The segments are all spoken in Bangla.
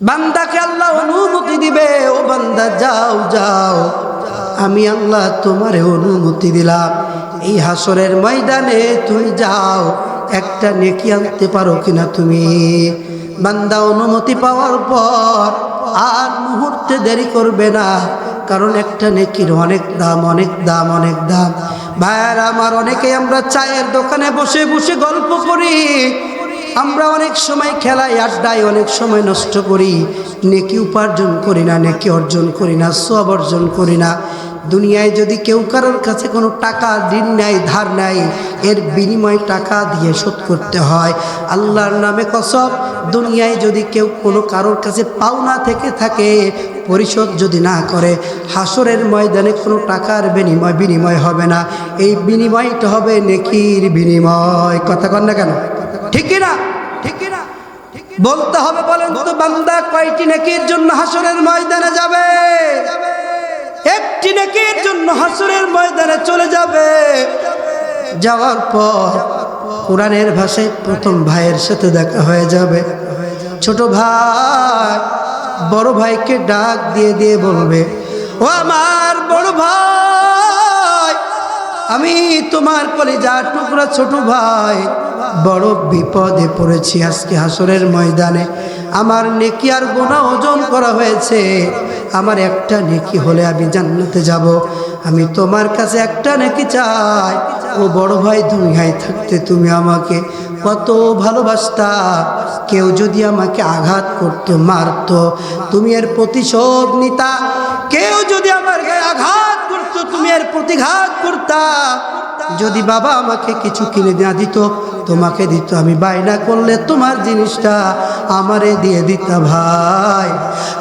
বান্দাকে আল্লাহ অনুমতি দিবে, ও বান্দা যাও যাও, আমি আল্লাহ তোমারে অনুমতি দিলাম, এই হাসরের ময়দানে তুমি যাও, একটা নেকি আনতে পারো কিনা তুমি। বান্দা অনুমতি পাওয়ার পর আর মুহূর্তে দেরি করবে না, কারণ একটা নেকির অনেক দাম, অনেক দাম, অনেক দাম। ভাইয়ার আমার, অনেকে আমরা চায়ের দোকানে বসে বসে গল্প করি, আমরা অনেক সময় খেলায় আড্ডায় অনেক সময় নষ্ট করি, নেকি উপার্জন করি না, নেকি অর্জন করি না, সওয়াব অর্জন করি না। দুনিয়ায় যদি কেউ কারোর কাছে কোনো টাকা ঋণ নেয়, ধার নেয়, এর বিনিময়ে টাকা দিয়ে শোধ করতে হয়। আল্লাহর নামে কসম, দুনিয়ায় যদি কেউ কোনো কারোর কাছে পাওনা থেকে থাকে, পরিশোধ যদি না করে, হাসরের ময়দানে কোনো টাকার বিনিময় হবে না, এই বিনিময়টা হবে নেকির বিনিময়। কথা কন না কেন? ঠিক না? ঠিক না? বলতে হবে। বলেন তো বান্দা কয়টি নেকির জন্য হাসরের ময়দানে যাবে? একটি নেকির জন্য হাসরের ময়দানে চলে যাবে। যাওয়ার পর কোরআনের ভাষায় প্রথম ভাইয়ের সাথে দেখা হয়ে যাবে। ছোট ভাই বড় ভাইকে ডাক দিয়ে দিয়ে বলবে, ও আমার বড় ভাই, আমি তোমার কলিজার টুকরা ছোট ভাই, বড় বিপদে পড়েছি। আজকে হাসরের ময়দানে আমার নেকি আর গুনাহ ওজন করা হয়েছে, আমার একটা নেকি হলে আমি জান্নাতে যাব। আমি তোমার কাছে একটা নেকি চাই। ও বড় ভাই, দুনিয়ায় থাকতে তুমি আমাকে কত ভালোবাসতা, কেউ যদি আমাকে আঘাত করতো, মারতো, তুমি এর প্রতিশোধ নিতা। কেউ যদি আমার গায়ে আঘাত করতো, তুমি এর প্রতিঘাত করতা। যদি বাবা আমাকে কিছু কিনে না দিত, তোমাকে দিত। আমি বায়না করলে তোমার জিনিসটা আমারে দিয়ে দিতা। ভাই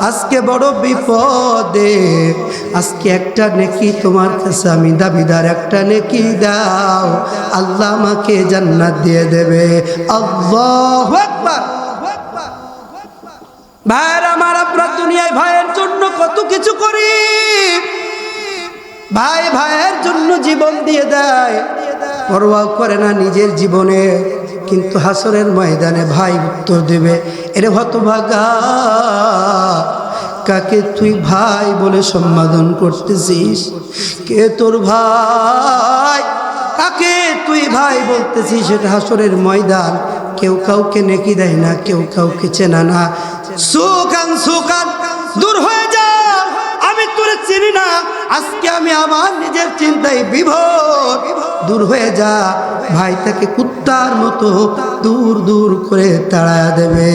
আজকে বড় বিপদে, আজকে একটা নেকি তোমার কাছে আমি দাবিদার, একটা নেকি দাও, আল্লাহ আমাকে জান্নাত দিয়ে দেবে। আল্লাহু আকবার। ভাইয়ের আমার, আপনার দুনিয়ায় ভাইয়ের জন্য কত কিছু করি, ভাই ভাইয়ের জন্য জীবন দিয়ে দেয়, পরোয়া করে না নিজের জীবনে। কিন্তু হাসরের ময়দানে ভাই উত্তর দেবে, এরে হতভাগা, কাকে তুই ভাই বলে সম্বোধন করতেছিস? কে তোর ভাই? কাকে তুই ভাই বলতেছিস? সেটা হাসরের ময়দান। কেউ কাউকে নেকি দেয় না, কেউ কাউকে চেনা না। সুকান সুকান, দূর হয়ে যা, আমি তোরে চিনি না। আজকে আমি আমার নিজের চিন্তায় বিভোর, দূর হয়ে যা। ভাই তাকে কুত্তার মতো দূর দূর করে তাড়া দেবে।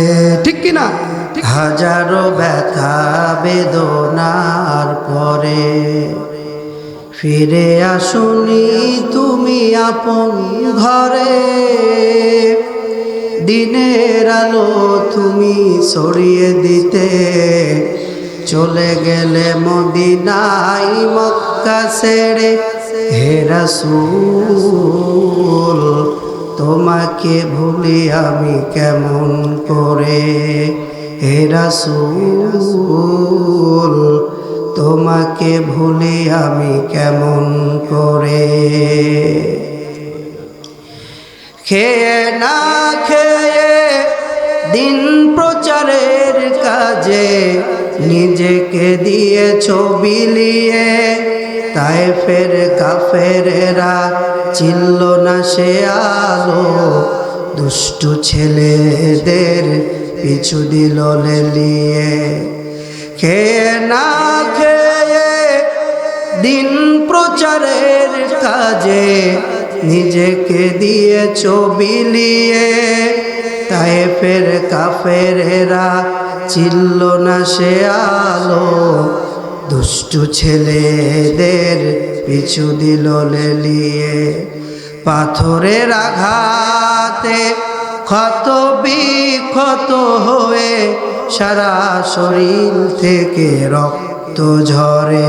ঠিক কিনা? হাজারো ব্যথা বেদনার পরে ফিরে আসুনি তুমি আপন ঘরে, দিনের আলো তুমি ছড়িয়ে দিতে চলে গেলে মদিনাই মক্কা ছেড়ে। হে রাসূল, তোমাকে ভুলি আমি কেমন করে? হে রাসূল, তোমাকে ভুলি আমি কেমন করে? খেয়ে না খেয়ে দিন প্রচারের কাজে নিজেকে দিয়েছ বিলিয়ে, তায়েফের কাফেরেরা চিনল না সে আলো, দুষ্টু ছেলেদের পিছু দিল লেলিয়ে। খেয়ে না খেয়ে দিন প্রচারের কাজে নিজেকে দিয়েছ বিলিয়ে, তায়েফের কাফেরেরা চিনল না সে আলো, দুষ্টু ছেলেদের পিছু দিল লেলিয়ে। পাথরের আঘাতে ক্ষত বিক্ষত হয়ে সারা শরীর থেকে রক্ত ঝরে।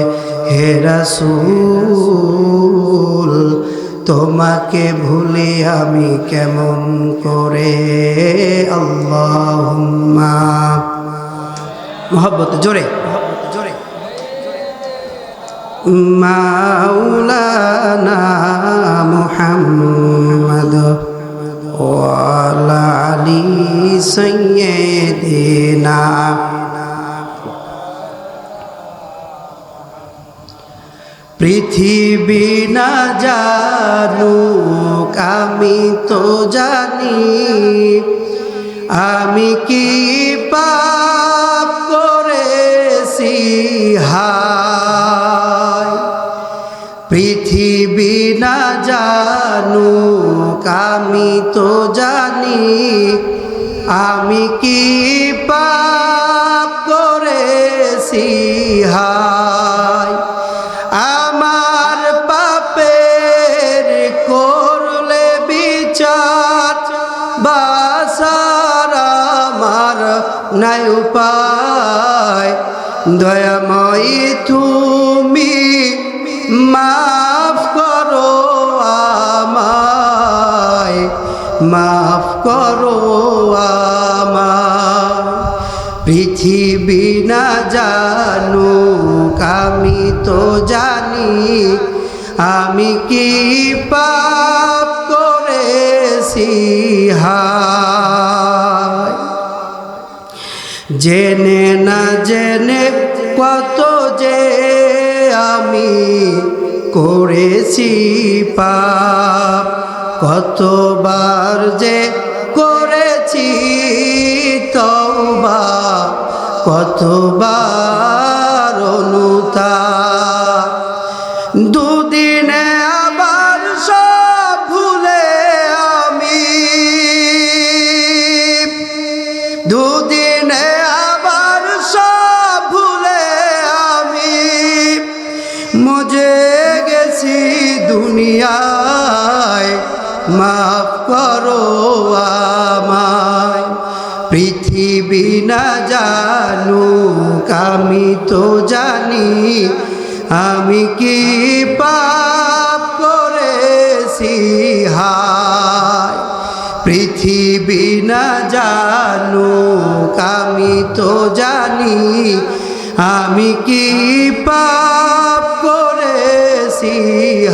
হে রাসূল, তোমাকে ভুলি আমি কেমন করে? আল্লাহুম্মা, মোহব্বত জোরে, মাওলানা মুহাম্মদ وعلى آل سيدنا পৃথিবী না জানুক আমি তো জানি আমি কি পাপ করেছি হায় পৃথিবী না জানুক আমি তো জানি আমি কি পাপ করেছি হায় আমার পাপের করলে বিচার বাসার আমার নাই উপায় দয়াময়ী তুমি মাফ করো আমায় মাফ করো আমায় পৃথিবী না জানুক আমি তো জানি আমি কি পাপ করেছি হায় জেনে না জেনে কত যে আমি করেছি পাপ কতবার যে করেছি তওবা কতবার অনুতাপ দুদিনে আবার সব ভুলে আমি দুদিনে আবার সব ভুলে আমি মজে গেছি দুনিয়ায় মাফ করো আমায় পৃথিবী না জানুক আমি তো জানি আমি কি পাপ করেছি হায় পৃথিবী না জানুক আমি তো জানি আমি কি পাপ করেছি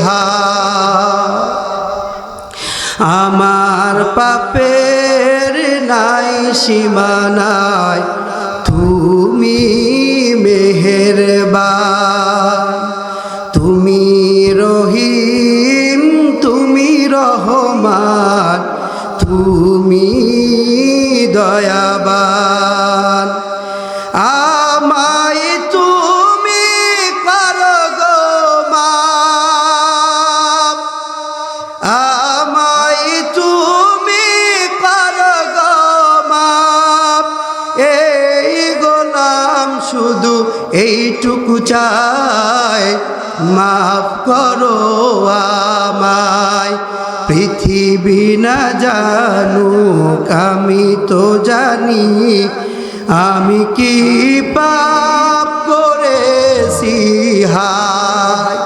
হায় আমার পাপের নাই সীমানায় তুমি মেহেরবান তুমি রহিম তুমি রহমান তুমি দয়াবান আমায় তুমি করো গো মাফ আমায় তুমি করো গো মাফ এই গোলাম শুধু এইটুকু চায় মাফ করো আমায় পৃথিবী না জানুক আমি তো জানি আমি কি পাপ করেছি হায়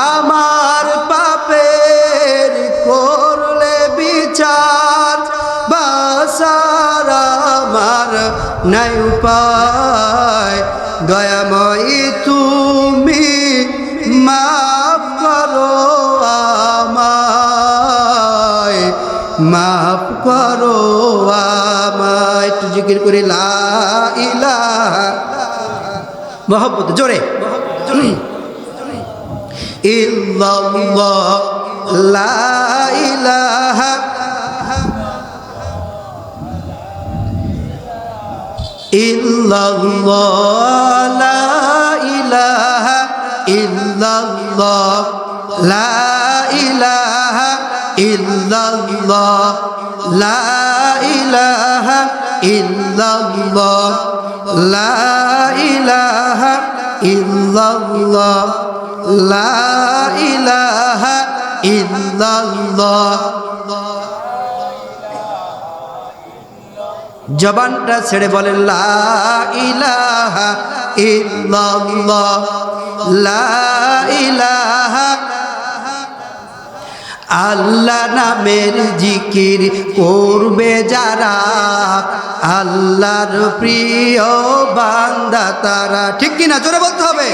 আমার পাপের করলে বিচার বাসার আমার নাই উপায় দয়াময়ী তুমি মাফ করো আমায় মাফ করো আমায় একটু জিকির করে লা ইলাহা মোহব্বত জোরে ইল্লাল্লাহ লা ইলাহা ইল্লাল্লাহ লা ইলাহা ইল্লাল্লাহ লা ইলাহা ইল্লাল্লাহ লা ইলাহা ইল্লাল্লাহ লা ইলাহা ইল্লাল্লাহ লা ইলাহা ইল্লাল্লাহ জবানটা ছেড়ে বলেন লা ইলাহা ইল্লাল্লাহ লা ইলাহা আল্লাহ নামের জিকির করবে যারা আল্লাহর প্রিয় বান্দা তারা ঠিক কি না জোরে বলতে হবে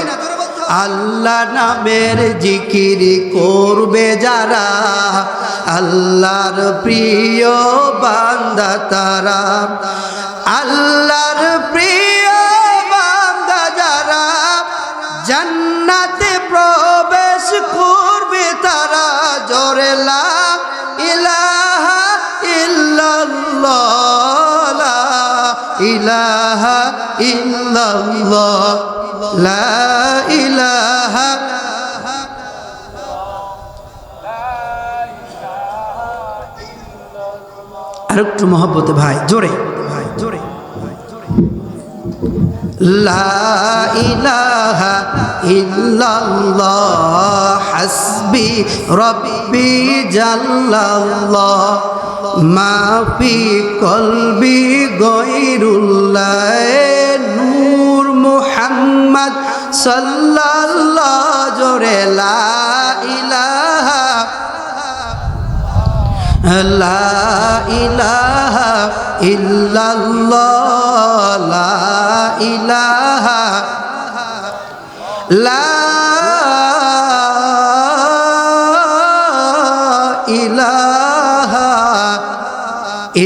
আল্লাহ নামের জিকির করবে যারা আল্লাহর প্রিয় বান্দা তারা, আল্লাহর প্রিয় বান্দা যারা, জান্নাতে প্রবেশ করবে তারা। জোরে লা ইলাহা ইল্লাল্লাহ, লা ইলাহা ইল্লাল্লাহ, লা ইলাহা। আর একটু মহব্বতে ভাই, জোরে ভাই, জোরে। লা ইলাহা ইল্লাল্লাহ হাসবি রব্বি জাল্লাল্লাহ মা ফি কলবি গায়রুল্লাহ নূর মুহাম্মদ সাল্লাল্লাহ। জোরে লা ইলাহা, লা ইলাহা ইল্লাল্লাহ, লা ইলাহা, লা ইলাহা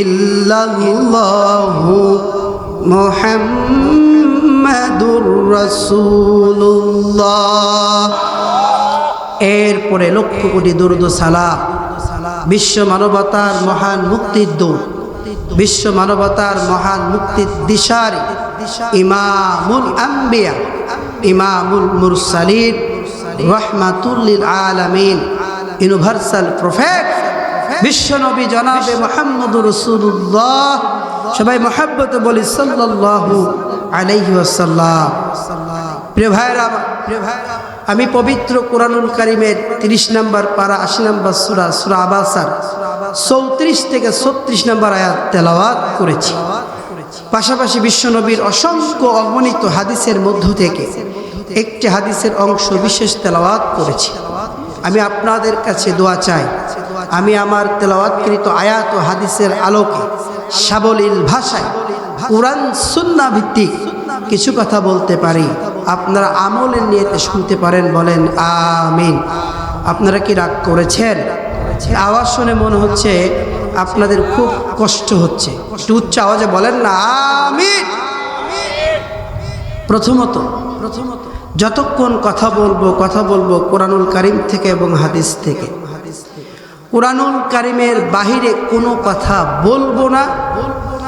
ইল্লাল্লাহু মুহাম্মাদুর রাসূলুল্লাহ। এরপরে লক্ষ কোটি দরুদ ও সালাম বিশ্ব মানবতার মহান মুক্তির দূত, বিশ্ব মানবতার মহান মুক্তির দিশারি, ইমামুল আম্বিয়া, ইমামুল মুরসালিন, রাহমাতুল লিল আলামিন, ইউনিভার্সাল প্রফেট বিশ্ব নবী জনাবে মুহাম্মদুর রাসূলুল্লাহ। সবাই মহব্বতে বলি সাল্লাল্লাহু আলাইহি ওয়াসাল্লাম। প্রিয় ভাইরা, আমি পবিত্র কোরআনুল কারীমের 30 নম্বর পারা 80 নম্বর সূরা সূরা আবাসার 34 থেকে 36 নম্বর আয়াত তেলাওয়াত করেছি। পাশাপাশি বিশ্বনবীর অসংখ্য অগণিত হাদিসের মধ্য থেকে একটি হাদিসের অংশ বিশেষ তেলাওয়াত করেছি। আমি আপনাদের কাছে দোয়া চাই, আমি আমার তেলাওয়াতকৃত আয়াত ও হাদিসের আলোকে সাবলীল ভাষায় কোরআন সুন্নাহ ভিত্তিক কিছু কথা বলতে পারি, আপনারা আমলের নিয়তে শুনতে পারেন। বলেন আমিন। আপনারা কি রাগ করেছেন? আওয়াজ শুনে মনে হচ্ছে আপনাদের খুব কষ্ট হচ্ছে, একটু উচ্চ আওয়াজে বলেন না আমিন। প্রথমত যতক্ষণ কথা বলবো কোরআনুল কারীম থেকে এবং হাদিস থেকে। কোরআনুল কারীমের বাহিরে কোনো কথা বলবো না,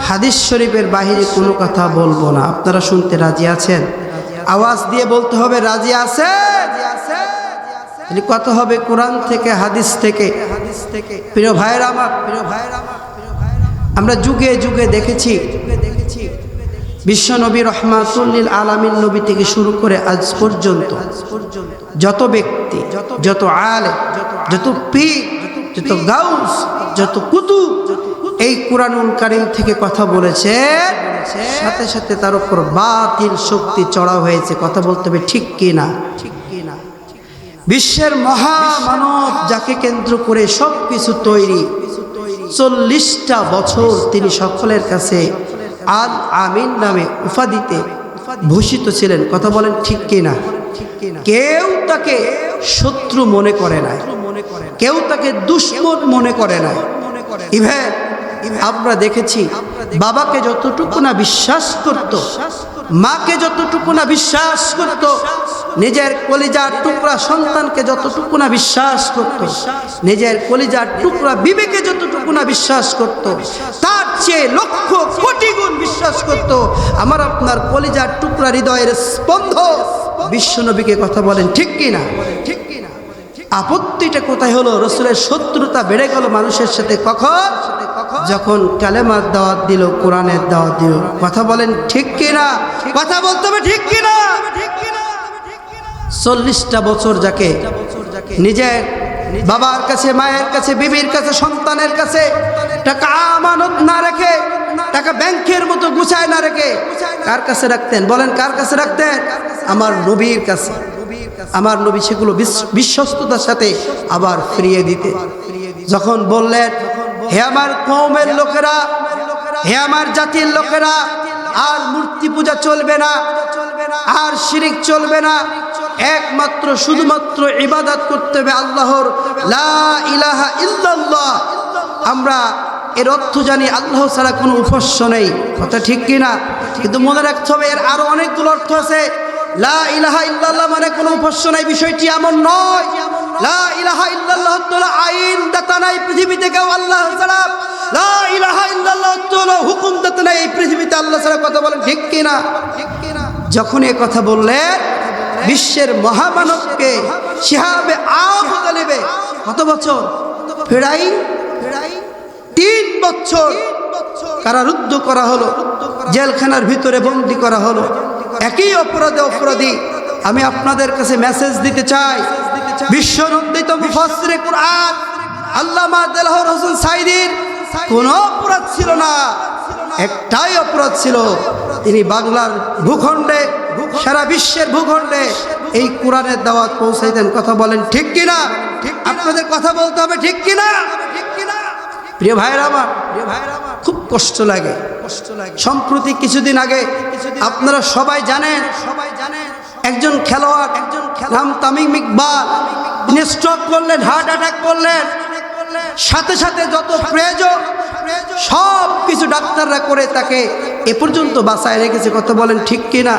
হাদিস শরীফের বাহিরে কোনো কথা বলবো না। আপনারা শুনতে রাজি আছেন? আওয়াজ দিয়ে বলতে হবে রাজি আছেন। কথা হবে কোরআন থেকে, হাদিস থেকে। প্রিয় ভাইরা আমার, আমরা যুগে যুগে দেখেছি বিশ্ব নবী রহমাতুল লিল আলামিন নবী থেকে শুরু করে আজ পর্যন্ত যত ব্যক্তি, যত আলেম, যত পীর, যত গাউস, যত কুতুব এই কোরআনুল কারীম থেকে কথা বলেছে, সাথে সাথে তার উপর বাতিল শক্তি চড়া হয়েছে। কথা বলতে হবে ঠিক কি না? বিশ্বের মহামানব যাকে কেন্দ্র করে সব কিছু তৈরি, 40টা বছর তিনি সকলের কাছে আল আমিন নামে উপাধিতে ভূষিত ছিলেন। কথা বলেন ঠিক কি না? কেউ তাকে শত্রু মনে করে না, কেউ তাকে দুশমন মনে করে না। ইভেন আমরা দেখেছি বাবাকে যতটুকু না বিশ্বাস করত, মাকে যতটুকু না বিশ্বাস করত, নিজের কলিজার টুকরা সন্তানকে যতটুকু না বিশ্বাস করত, নিজের কলিজার টুকরা বিবেকে যতটুকু না বিশ্বাস করত, তার চেয়ে লক্ষ কোটি গুণ বিশ্বাস করত আমার আপনার কলিজার টুকরা হৃদয়ের স্পন্দ বিশ্বনবীকে। কথা বলেন ঠিক কি না? আপত্তিটা কোথায় হলো? রাসূলের শত্রুতা বেড়ে গেল মানুষের সাথে কখন? যখন কালেমার দাওয়াত দিল, কোরআনের দাওয়াত দিল। কথা বলেন ঠিক কি না? কথা বলতে হবে ঠিক কি না? 40টা বছর যাকে নিজের বাবার কাছে, মায়ের কাছে, বিবির কাছে, সন্তানের কাছে টাকা আমানত না রেখে, টাকা ব্যাংকের মতো গুছায় না রেখে কার কাছে রাখতেন? বলেন কার কাছে রাখতেন? আমার নবীর কাছে। আমার নবী সেগুলো বিশ্বস্ততার সাথে আবার ফিরিয়ে দিতে। যখন বললেন, হে আমার কওমের লোকেরা, হে আমার জাতির লোকেরা, আর মূর্তি পূজা চলবে না, আর শিরিক চলবে না, একমাত্র শুধুমাত্র ইবাদত করতে হবে আল্লাহর, লা ইলাহা ইল্লাল্লাহ। আমরা এর অর্থ জানি আল্লাহ ছাড়া কোনো উপাস্য নেই, কথা ঠিক কিনা? কিন্তু মনে রাখতে হবে এর আরো অনেকগুলো অর্থ আছে। লা ইলাহা ইল্লাল্লাহ মানে কোনো উপাস্য নাই, বিষয়টি এমন নয়। লা ইলাহা ইল্লাল্লাহ হলো আইন দাতা নাই পৃথিবীতে কেউ আল্লাহ ছাড়া। লা ইলাহা ইল্লাল্লাহ হলো হুকুম দাতা নাই এই পৃথিবীতে আল্লাহ ছাড়া। কথা বলেন ঠিক কিনা? যখন এই কথা বললেন বিশ্বের মহামানবকে শিহাবে আবু তালিবে কত বছর? প্রায় 3 বছর কারারুদ্ধ করা হলো, জেলখানার ভিতরে বন্দী করা হলো, একই অপরাধে অপরাধী। আমি আপনাদের কাছে মেসেজ দিতে চাই, বিশ্বনন্দিত মুফাসসিরে কুরআন আল্লামা দেলওয়ার হোসেন সাঈদীর কোনো অপরাধ ছিল না, একটাই অপরাধ ছিল, তিনি বাংলার ভূখণ্ডে, সারা বিশ্বের ভূখণ্ডে এই কোরআনের দাওয়াত পৌঁছাইতেন। কথা বলেন ঠিক কিনা? আপনাদের কথা বলতে হবে ঠিক কিনা? প্রিয় ভাইরা আমার, খুব কষ্ট লাগে। সম্প্রতি কিছুদিন আগে আপনারা সবাই জানেন একজন খেলোয়াড় নাম তামিম ইকবাল, তিনি স্ট্রোক করলেন, হার্ট অ্যাটাক করলেন। সাথে সাথে যত প্রয়োজন সব কিছু ডাক্তাররা করে তাকে এ পর্যন্ত বাঁচায় রেখেছে। কথা বলেন ঠিক কিনা?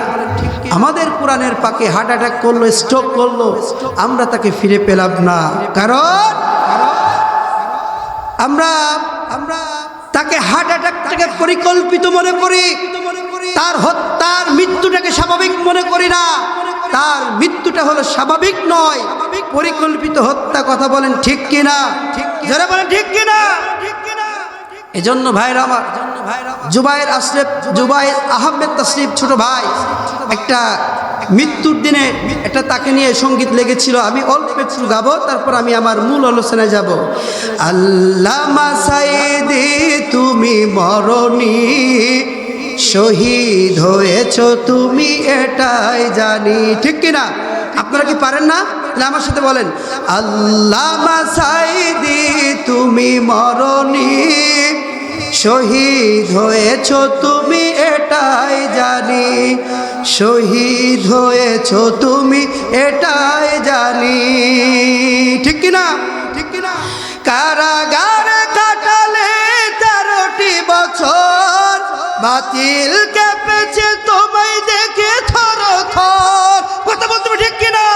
আমাদের কোরআনের পাকে হার্ট অ্যাটাক করলো, স্ট্রোক করলো, আমরা তাকে ফিরে পেলাম না। কারণ আমরা তাকে হার্ট অ্যাটাকটাকে পরিকল্পিত মনে করি, তার মৃত্যুটাকে স্বাভাবিক মনে করি না। তার মৃত্যুটা হলো স্বাভাবিক নয়, পরিকল্পিত হত্যা। কথা বলেন ঠিক কিনা? যারা বলেন ঠিক কিনা? এজন্য ভাইরা আমার, জুবায়ের আহমেদ তাসরিফ ছোট ভাই একটা মৃত্যুর দিনে এটা তাকে নিয়ে সঙ্গীত লেগেছিল। আমি অল্প একটু গাবো, তারপর আমি আমার মূল আলোচনায় যাব। আল্লামা সাঈদী তুমি মরণী, শহীদ হয়েছ তুমি এটাই জানি। ঠিক কিনা? আপনারা কি পারেন না? তাহলে আমার সাথে বলেন, আল্লামা সাঈদী তুমি মরণী, শহীদ হয়েছ তুমি এটাই জানি, শহীদ হয়েছ তুমি এটাই জানি। ঠিক কিনা? ঠিক কিনা? কারাগারে কাটালে 13টি বছর, বাতিল কেঁপেছে তোমায় দেখে থর থর। কথা বলতে হবে ঠিক কিনা?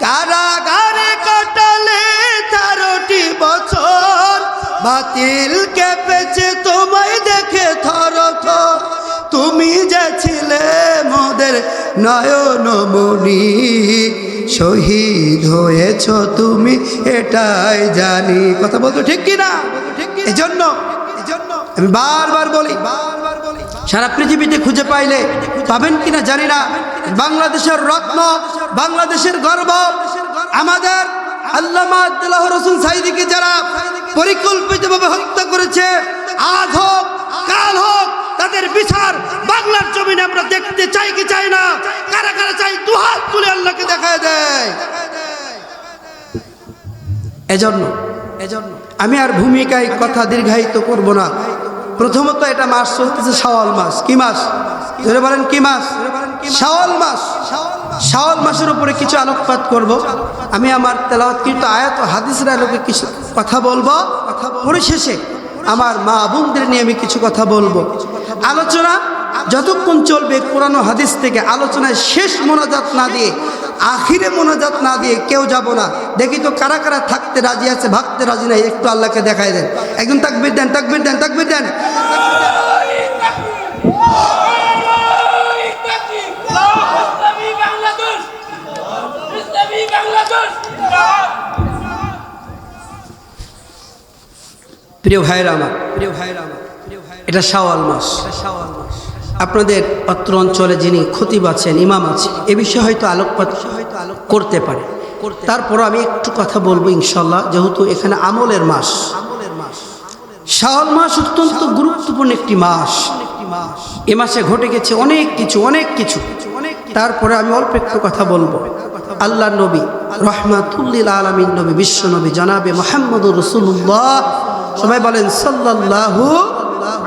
কারাগারে কাটালে 13টি বছর, বাতিল কেঁপেছে তোমায় দেখে থর থর। তুমি যে ছিলে মোদের নয়নমণি, শহীদ হয়েছ তুমি এটাই জানি। কথা বলতো ঠিক কিনা? এজন্য আমি বারবার বলি, সারা পৃথিবীতে খুঁজে পাইলে পাবেন কিনা জানি না, বাংলাদেশের রত্ন, বাংলাদেশের গর্ব, আমাদের আল্লামা দেলওয়ার হোসেন সাঈদীকে যারা পরিকল্পিতভাবে হত্যা করেছে, আজ হোক কাল হোক, তাদের বিচার বাংলার জমিনে আমরা দেখতে চাই কি চাই না? কারা কারা চাই দুহাত তুলে আল্লাহকে দেখায় দেয়। এজন্য আমি আর ভূমিকায় কথা দীর্ঘায়িত করব না। প্রথমত এটা মাস চলতেছে শাওয়াল মাস। কি মাস? ধরে বলেন কি মাস? শাওয়াল মাস। শাওয়াল মাসের উপরে কিছু আলোকপাত করব। আমি আমার তেলাওয়াতকৃত আয়াত ও হাদিসের আলোকে কিছু কথা বলবো। পরিশেষে আমার মা বোনদের নিয়ে আমি কিছু কথা বলবো। আলোচনা যতক্ষণ চলবে কোরআন ও হাদিস থেকে, আলোচনায় শেষ মোনাজাত না দিয়ে, আখিরে মোনাজাত না দিয়ে কেউ যাব না। দেখি তো কারা কারা থাকতে রাজি আছে, ভাগতে রাজি নাই, একটু আল্লাহকে দেখায় দেন। একজন তাকবীর দেন, তাকবীর দেন, তাকবীর দেন। প্রিয় ভাইরা আমার, এটা শাওয়াল মাস। আপনাদের অত্র অঞ্চলে যিনি খতিব আছেন, ইমাম আছে, এ বিষয়ে হয়তো আলোকপাত করতে পারে। তারপরও আমি একটু কথা বলবো ইনশাল্লাহ, যেহেতু এখানে আমলের মাস। শাওয়াল মাস অত্যন্ত গুরুত্বপূর্ণ একটি মাস। এ মাসে ঘটে গেছে অনেক কিছু। তারপরে আমি অল্প একটু কথা বলবো। আল্লাহ নবী রহমাতুল্লিল আলামিন নবী, বিশ্ব নবী জনাবে মুহাম্মদুর রাসূলুল্লাহ, সবাই বলেন সাল্লাল্লাহু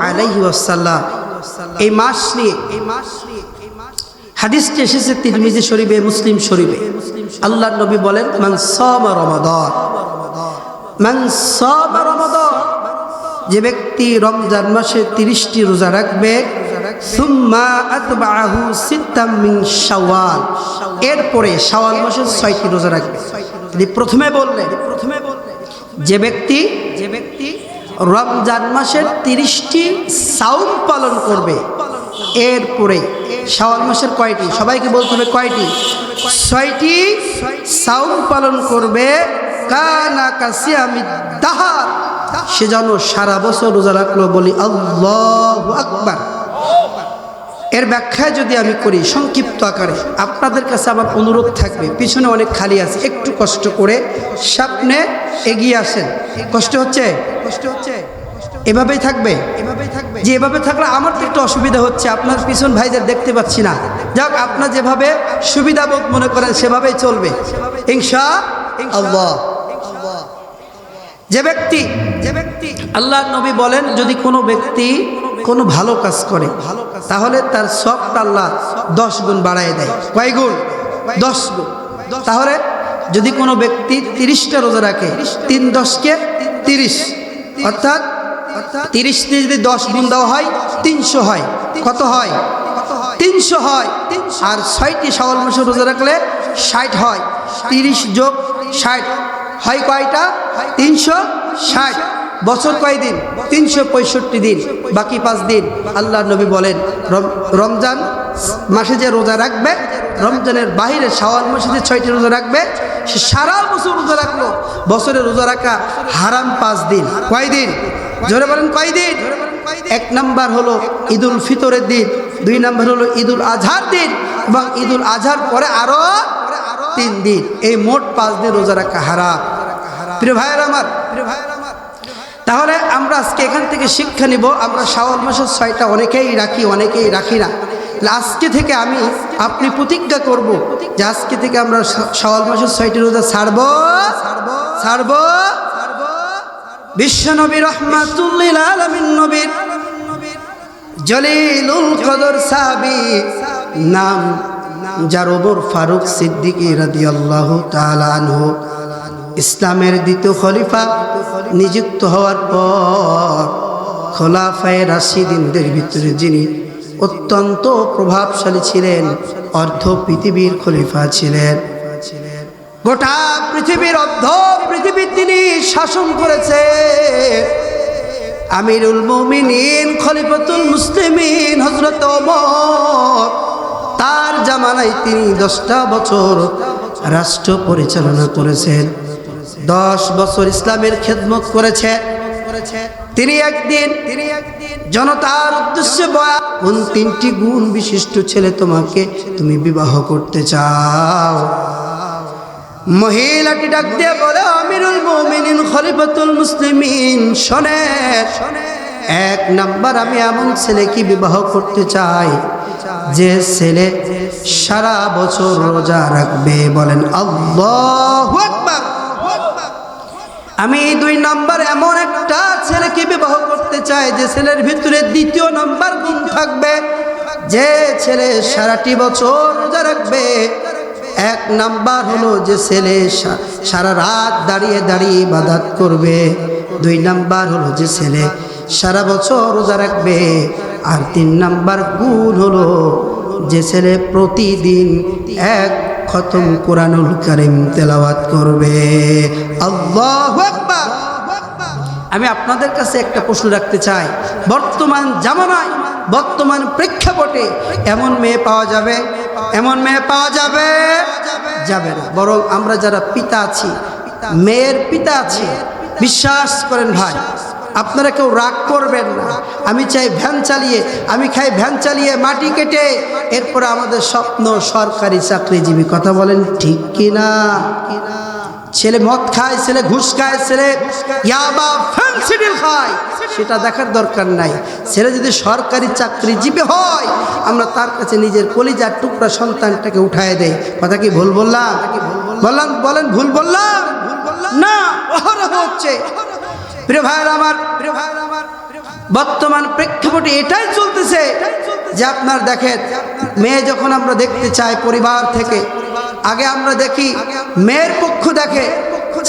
আলাইহি ওয়াসাল্লাম, এই মাস নিয়ে হাদিসটি এসেছে তিরমিজি শরীফে, মুসলিম শরীফে। আল্লাহর নবী বলেন, মান সামা রমাদান, মান সামা রমাদান, যে ব্যক্তি রমজান মাসে 30টি রোজা রাখবে, সুম্মা আতবাহু সিত্তাম মিন শাওয়াল, এরপরে শাওয়াল মাসের 6টি রোজা রাখবে। তিনি প্রথমে বললেন, যে ব্যক্তি রমজান মাসের 30টি সাওম পালন করবে, এরপরে শাওয়াল মাসের কয়টি, সবাইকে বলতে হবে কয়টি, 6টি সাওম পালন করবে, কানা কাসিয়ামিদ দাহার, সে যেন সারা বছর রোজা রাখলো। বলি আল্লাহু আকবার। এর ব্যাখ্যায় যদি আমি করি সংক্ষিপ্ত আকারে, আপনাদের কাছে আমার অনুরোধ থাকবে, পিছনে অনেক খালি আছে, একটু কষ্ট করে সামনে এগিয়ে আসেন। কষ্ট হচ্ছে? এভাবেই থাকবে, যে এভাবে থাকলে আমার তো একটু অসুবিধা হচ্ছে, আপনার পিছন ভাইদের দেখতে পাচ্ছি না। যাক, আপনার যেভাবে সুবিধাবোধ মনে করেন সেভাবেই চলবে ইনশাআল্লাহ। যে ব্যক্তি আল্লাহর নবী বলেন, যদি কোনো ব্যক্তি কোনো ভালো কাজ করে তাহলে তার সবটা আল্লাহ 10 গুণ বাড়ায় দেয়। কয় গুণ? 10 গুণ। তাহলে যদি কোনো ব্যক্তি 30টা রোজা রাখে, 3 × 10 = 30, অর্থাৎ 30 দিয়ে যদি 10 গুণ দেওয়া হয় 300 হয়। কত হয়? 300 হয়। আর 6টি শাওয়াল মাসে রোজা রাখলে 60 হয়। 30 + 60 হয় কয়টা? 360। বছর কয় দিন? 365 দিন, বাকি 5 দিন। আল্লাহর নবী বলেন, রমজান মাসে যে রোজা রাখবে, রমজানের বাইরে শাওয়াল মাসে যে 6টি রোজা রাখবে, সে সারা বছর রোজা রাখলো। বছরে রোজা রাখা হারাম 5 দিন। কয় দিন? জোরে বলেন কয় দিন? 1 নাম্বার হলো ঈদুল ফিতরের দিন, 2 নাম্বার হলো ঈদুল আজহার দিন, এবং ঈদুল আজহার পরে আরো 3 দিন। এই মোট 5 দিন রোজা রাখা হারাম। প্রিয় ভাইয়ের আমার, তাহলে আমরা আজকে এখান থেকে শিক্ষা নিব। আমরা শাওয়াল মাসের 6টা অনেকেই রাখি, অনেকেই রাখি না। আজকে থেকে আপনি প্রতিজ্ঞা করব যে আজকে থেকে আমরা শাওয়াল মাসের 6টি রোজা ছাড়ব। বিশ্বনবী রাহমাতুল্লিল আলামিন নবীর জলিলুল কদর সাহাবী নাম যার ওমর ফারুক সিদ্দিকী রাদিয়াল্লাহু তাআলা আনহু ইসলামের 2য় খলিফা নিযুক্ত হওয়ার পর খোলাফায়ে রাশিদিনদের ভিতরে যিনি অত্যন্ত প্রভাবশালী ছিলেন, অর্ধ পৃথিবীর খলিফা ছিলেন। গোটা পৃথিবীর পৃথিবী তিনি শাসন করেছে। আমিরুল মুমিনিন খলিফাতুল মুসলিমিন হযরত ওমর, তার জামানায় তিনি 10টা বছর রাষ্ট্র পরিচালনা করেছেন। 10 বছর ইসলামের খেদমত করেছে। তিনি একদিন জনতার উদ্দেশ্যে বয়া, কোন 3টি গুণ বিশিষ্ট ছেলে তুমি বিবাহ করতে চাও? মহিলাটি ডাক দিয়ে বলে, আমিরুল মুমিনিন খলিফাতুল মুসলিমিন, শোনেন, 1 নাম্বার, আমি এমন ছেলেকে বিবাহ করতে চাই যে ছেলে সারা বছর রোজা রাখবে। বলেন আল্লাহু আকবার। আমি 2 নাম্বার এমন একটা ছেলেকে বিবাহ করতে চাই যে ছেলের ভিতরে 2য় নাম্বার গুণ থাকবে, যে ছেলে সারাটি বছর রোজা রাখবে। 1 নাম্বার হলো যে ছেলে সারা রাত দাঁড়িয়ে দাঁড়িয়ে ইবাদত করবে। 2 নাম্বার হলো যে ছেলে সারা বছর রোজা রাখবে। আর 3 নাম্বার গুণ হলো যে ছেলে প্রতিদিন 1 খতম কোরআনুল কারীম তেলাওয়াত করবে। আল্লাহু আকবার। আমি আপনাদের কাছে একটা প্রশ্ন রাখতে চাই, বর্তমান জামানায়, বর্তমান প্রেক্ষাপটে এমন মেয়ে পাওয়া যাবে? এমন মেয়ে পাওয়া যাবে? যাবে না। বরং আমরা যারা পিতা আছি, মেয়ের পিতা আছি, বিশ্বাস করেন ভাই, আপনারা কেউ রাগ করবেন না। আমি চাই ভ্যান চালিয়ে, আমি খাই ভ্যান চালিয়ে মাটি কেটে, এরপরে আমাদের স্বপ্ন সরকারি চাকরিজীবী। কথা বলেন ঠিক কিনা? ছেলে মদ খায়, ছেলে ঘুষ খায়, ছেলে ইয়াবা ফেন্সিডিল খায়, সেটা দেখার দরকার নাই। ছেলে যদি সরকারি চাকরিজীবী হয়, আমরা তার কাছে নিজের কলিজার টুকরা সন্তানটাকে উঠায় দেয়। কথা কি ভুল বললাম? বলেন ভুল বললাম না? অহরহ হচ্ছে। প্রিয় ভাইরা আমার, বর্তমান প্রেক্ষাপটে এটাই চলতেছে যে আপনার দেখেন মেয়ে যখন আমরা দেখতে চাই পরিবার থেকে, আগে আমরা দেখি মেয়ের পক্ষ দেখে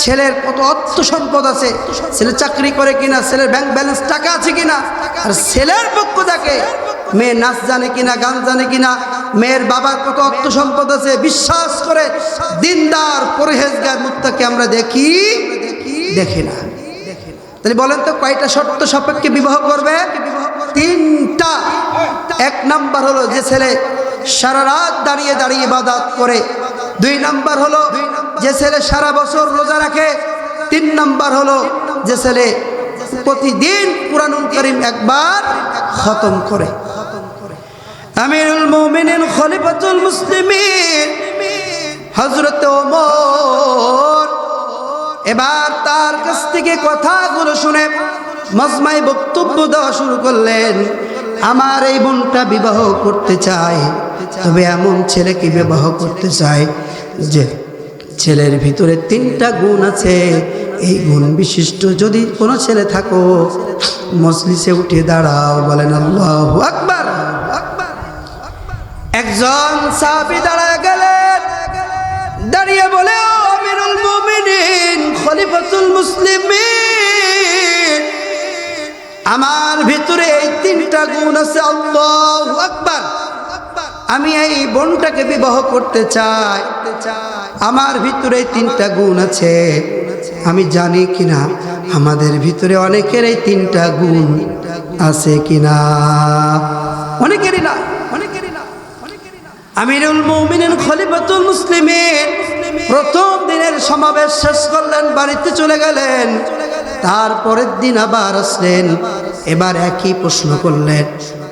ছেলের কত অর্থ সম্পদ আছে, ছেলে চাকরি করে কিনা, ছেলের ব্যাংক ব্যালেন্স টাকা আছে কিনা। আর ছেলের পক্ষ দেখে মেয়ে নাচ জানে কিনা, গান জানে কিনা, মেয়ের বাবার কত অর্থ সম্পদ আছে, বিশ্বাস করে দিনদার পরহেজগার মুত্তাকি আমরা দেখি না। তাহলে বলেন তো কয়টা শর্ত সাপেক্ষে বিবাহ করবে? 3টা। 1 নাম্বার হলো যে ছেলে সারা রাত দাঁড়িয়ে দাঁড়িয়ে ইবাদত করে। 2 নাম্বার হলো যে ছেলে সারা বছর রোজা রাখে। 3 নাম্বার হলো যে ছেলে প্রতিদিন কুরআনুল কারীম একবার খতম করে। আমিরুল মুমিনিন খলিফাতুল মুসলিমিন হযরত ওমর এবার তার কাছ থেকে কথাগুলো শুনে মজমায় বক্তব্য দেওয়া শুরু করলেন। আমার এই বোনটা বিবাহ করতে চায়, তবে এমন ছেলেকে বিবাহ করতে চায় যে ছেলের ভিতরে 3টা গুণ আছে। এই গুণ বিশিষ্ট যদি কোনো ছেলে থাকো মজলিসে উঠে দাঁড়াও, বলেন আল্লাহু আকবার। একজন সাহাবী দাঁড়ায় গেলেন, দাঁড়িয়ে বলে, আমিরুল মুমিনিন খলিফাতুল মুসলিমিন, আমার ভিতরে এই 3টা গুণ আছে, আল্লাহু আকবার। আমি এই বোনটাকে বিবাহ করতে চাই, আমার ভিতরে 3টা গুণ আছে। আমি জানি কিনা আমাদের ভিতরে অনেকের এই 3টা গুণ আছে কিনা, অনেকেরই না। আমিরুল মুমিনিন খলিফাতুল মুসলিমিন প্রথম দিনের সমাবেশ শেষ করলেন, বাড়িতে চলে গেলেন। তারপরের দিন আবার আসলেন, এবার একই প্রশ্ন করলেন,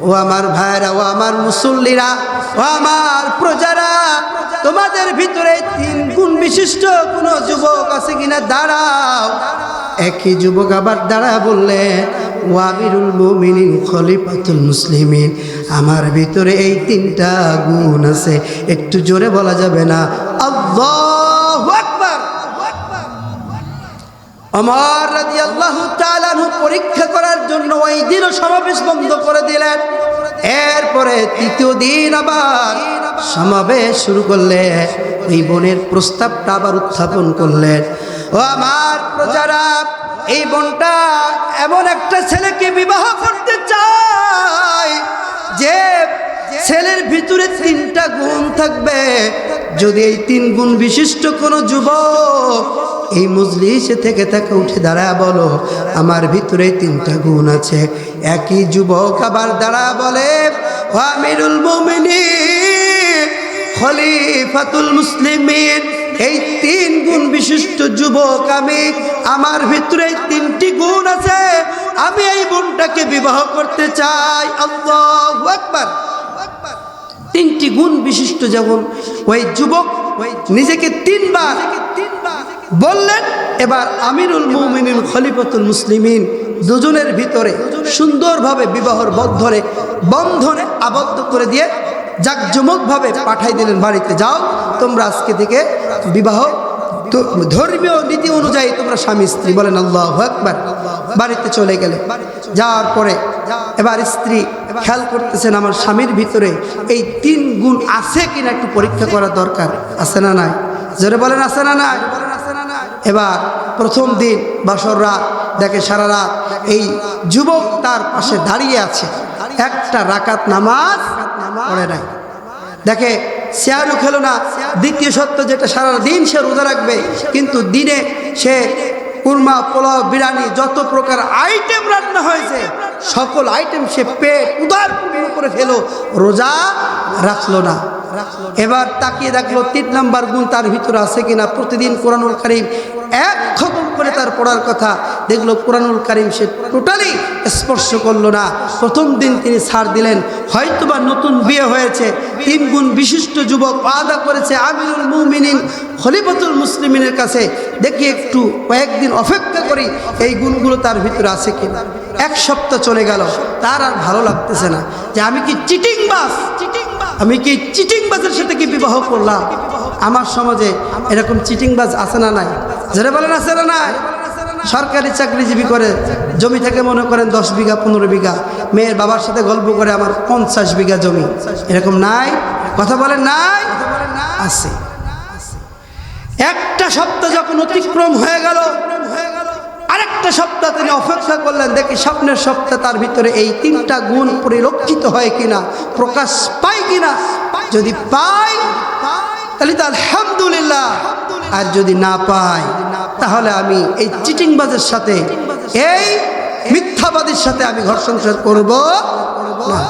ও আমার ভাইরা, ও আমার মুসল্লিরা, ও আমার প্রজারা, তোমাদের ভিতরে 3 গুণ বিশিষ্ট কোনো যুবক আছে কিনা? দাঁড়াও। একই যুবক আবার দাঁড়া বললেন, ও আমিরুল মুমিনিন খলিফাতুল মুসলিমিন, আমার ভিতরে এই 3টা গুণ আছে। একটু জোরে বলা যাবে না? আল্লাহু আকবার। ওমর রাদিয়াল্লাহু তাআলা পরীক্ষা করার জন্য ওই দিনও সমাবেশ বন্ধ করে দিলেন। এরপরে 3য় দিন আবার সমাবেশ শুরু করলেন। ওই বোনের প্রস্তাবটা আবার উত্থাপন করলেন, ও আমার প্রজারা, এই বোনটা এমন একটা ছেলেকে বিবাহ করতে চায় যে ছেলের ভিতরে 3টা গুণ থাকবে। যদি এই 3 গুণ বিশিষ্ট কোনো যুবক এই মজলিসে থেকে তাকে উঠে দাঁড়ায় বলো, আমার ভিতরে 3টা গুণ আছে। একই যুবক আবার দাঁড়া বলে, ও আমিরুল মুমিনিন খলিফাতুল মুসলিমিন, এই 3 গুণ বিশিষ্ট যুবক আমি, আমার ভিতরে 3টি গুণ আছে। আমি এই বোনটাকে বিবাহ করতে চাই। আল্লাহু আকবার। 3টি গুণ বিশিষ্ট যখন ওই যুবক নিজেকে 3 বার বললেন, এবার আমিরুল মুমিনিন খলিফাতুল মুসলিমিন দুজনের ভিতরে সুন্দরভাবে বিবাহর বন্ধনে আবদ্ধ করে দিয়ে জাকজমকভাবে পাঠাই দিলেন, বাড়িতে যাও, তোমরা আজকে থেকে বিবাহ ধর্মীয় নীতি অনুযায়ী তোমরা স্বামী স্ত্রী। বলেন আল্লাহু আকবার। বাড়িতে চলে গেলে, যাওয়ার পরে এবার স্ত্রী খেয়াল করতেছেন আমার স্বামীর ভিতরে এই 3 গুণ আছে কিনা একটু পরীক্ষা করা দরকার। আছে না নাই? জোরে বলেন, আছে না নাই? এবার প্রথম দিন বাসর রাত, দেখে সারা রাত এই যুবক তার পাশে দাঁড়িয়ে আছে, একটা রাকাত নামাজ পড়ে নাই। দেখে শেয়ারও খেলো না। দ্বিতীয় সত্য যেটা, সারা দিন সে রোজা রাখবে, কিন্তু দিনে সে কুরমা, পোলাও, বিরিয়ানি যত প্রকার আইটেম রান্না হয়েছে সকল আইটেম সে পেট উদারপূর্ণ করে খেলো, রোজা রাখলো না। এবার তাকিয়ে দেখলো 3 নাম্বার গুণ তার ভিতরে আছে কিনা। প্রতিদিন কোরআনুল কারীম 1 খতম করে তার পড়ার কথা, দেখলো কোরআনুল কারীম সে টোটালি স্পর্শ করলো না। প্রথম দিন তিনি ছাড় দিলেন, হয়তোবা নতুন বিয়ে হয়েছে। 3 গুণ বিশিষ্ট যুবক ওয়াদা করেছে আমিরুল মুমিনিন খলিফাতুল মুসলিমিনের কাছে, দেখি একটু কয়েকদিন অপেক্ষা করি এই গুণগুলো তার ভিতরে আছে কিনা। 1 সপ্তাহ চলে গেল, তার আর ভালো লাগতেছে না যে আমি কি চিটিংবাজের সাথে কি বিবাহ করলাম। আমার সমাজে এরকম চিটিংবাজ আছে না নাই? যারা বলেন আছে না নাই? সরকারি চাকরিজীবী করে, জমি থেকে মনে করেন 10 বিঘা 15 বিঘা, মেয়ের বাবার সাথে গল্প করে আমার 50 বিঘা জমি, এরকম নাই? কথা বলেন নাই? আছে। একটা সপ্তাহ যখন অতিক্রম হয়ে গেল, আরেকটা সপ্তাহ তিনি অপেক্ষা করলেন, দেখি সামনের সপ্তাহ তার ভিতরে এই তিনটা গুণ পরিলক্ষিত হয় কিনা, প্রকাশ পায় কিনা। যদি পায় তাহলে তো আলহামদুলিল্লাহ, আর যদি না পায় তাহলে আমি এই চিটিংবাজের সাথে, এই মিথ্যাবাদীর সাথে আমি ঘর সংসার করব না।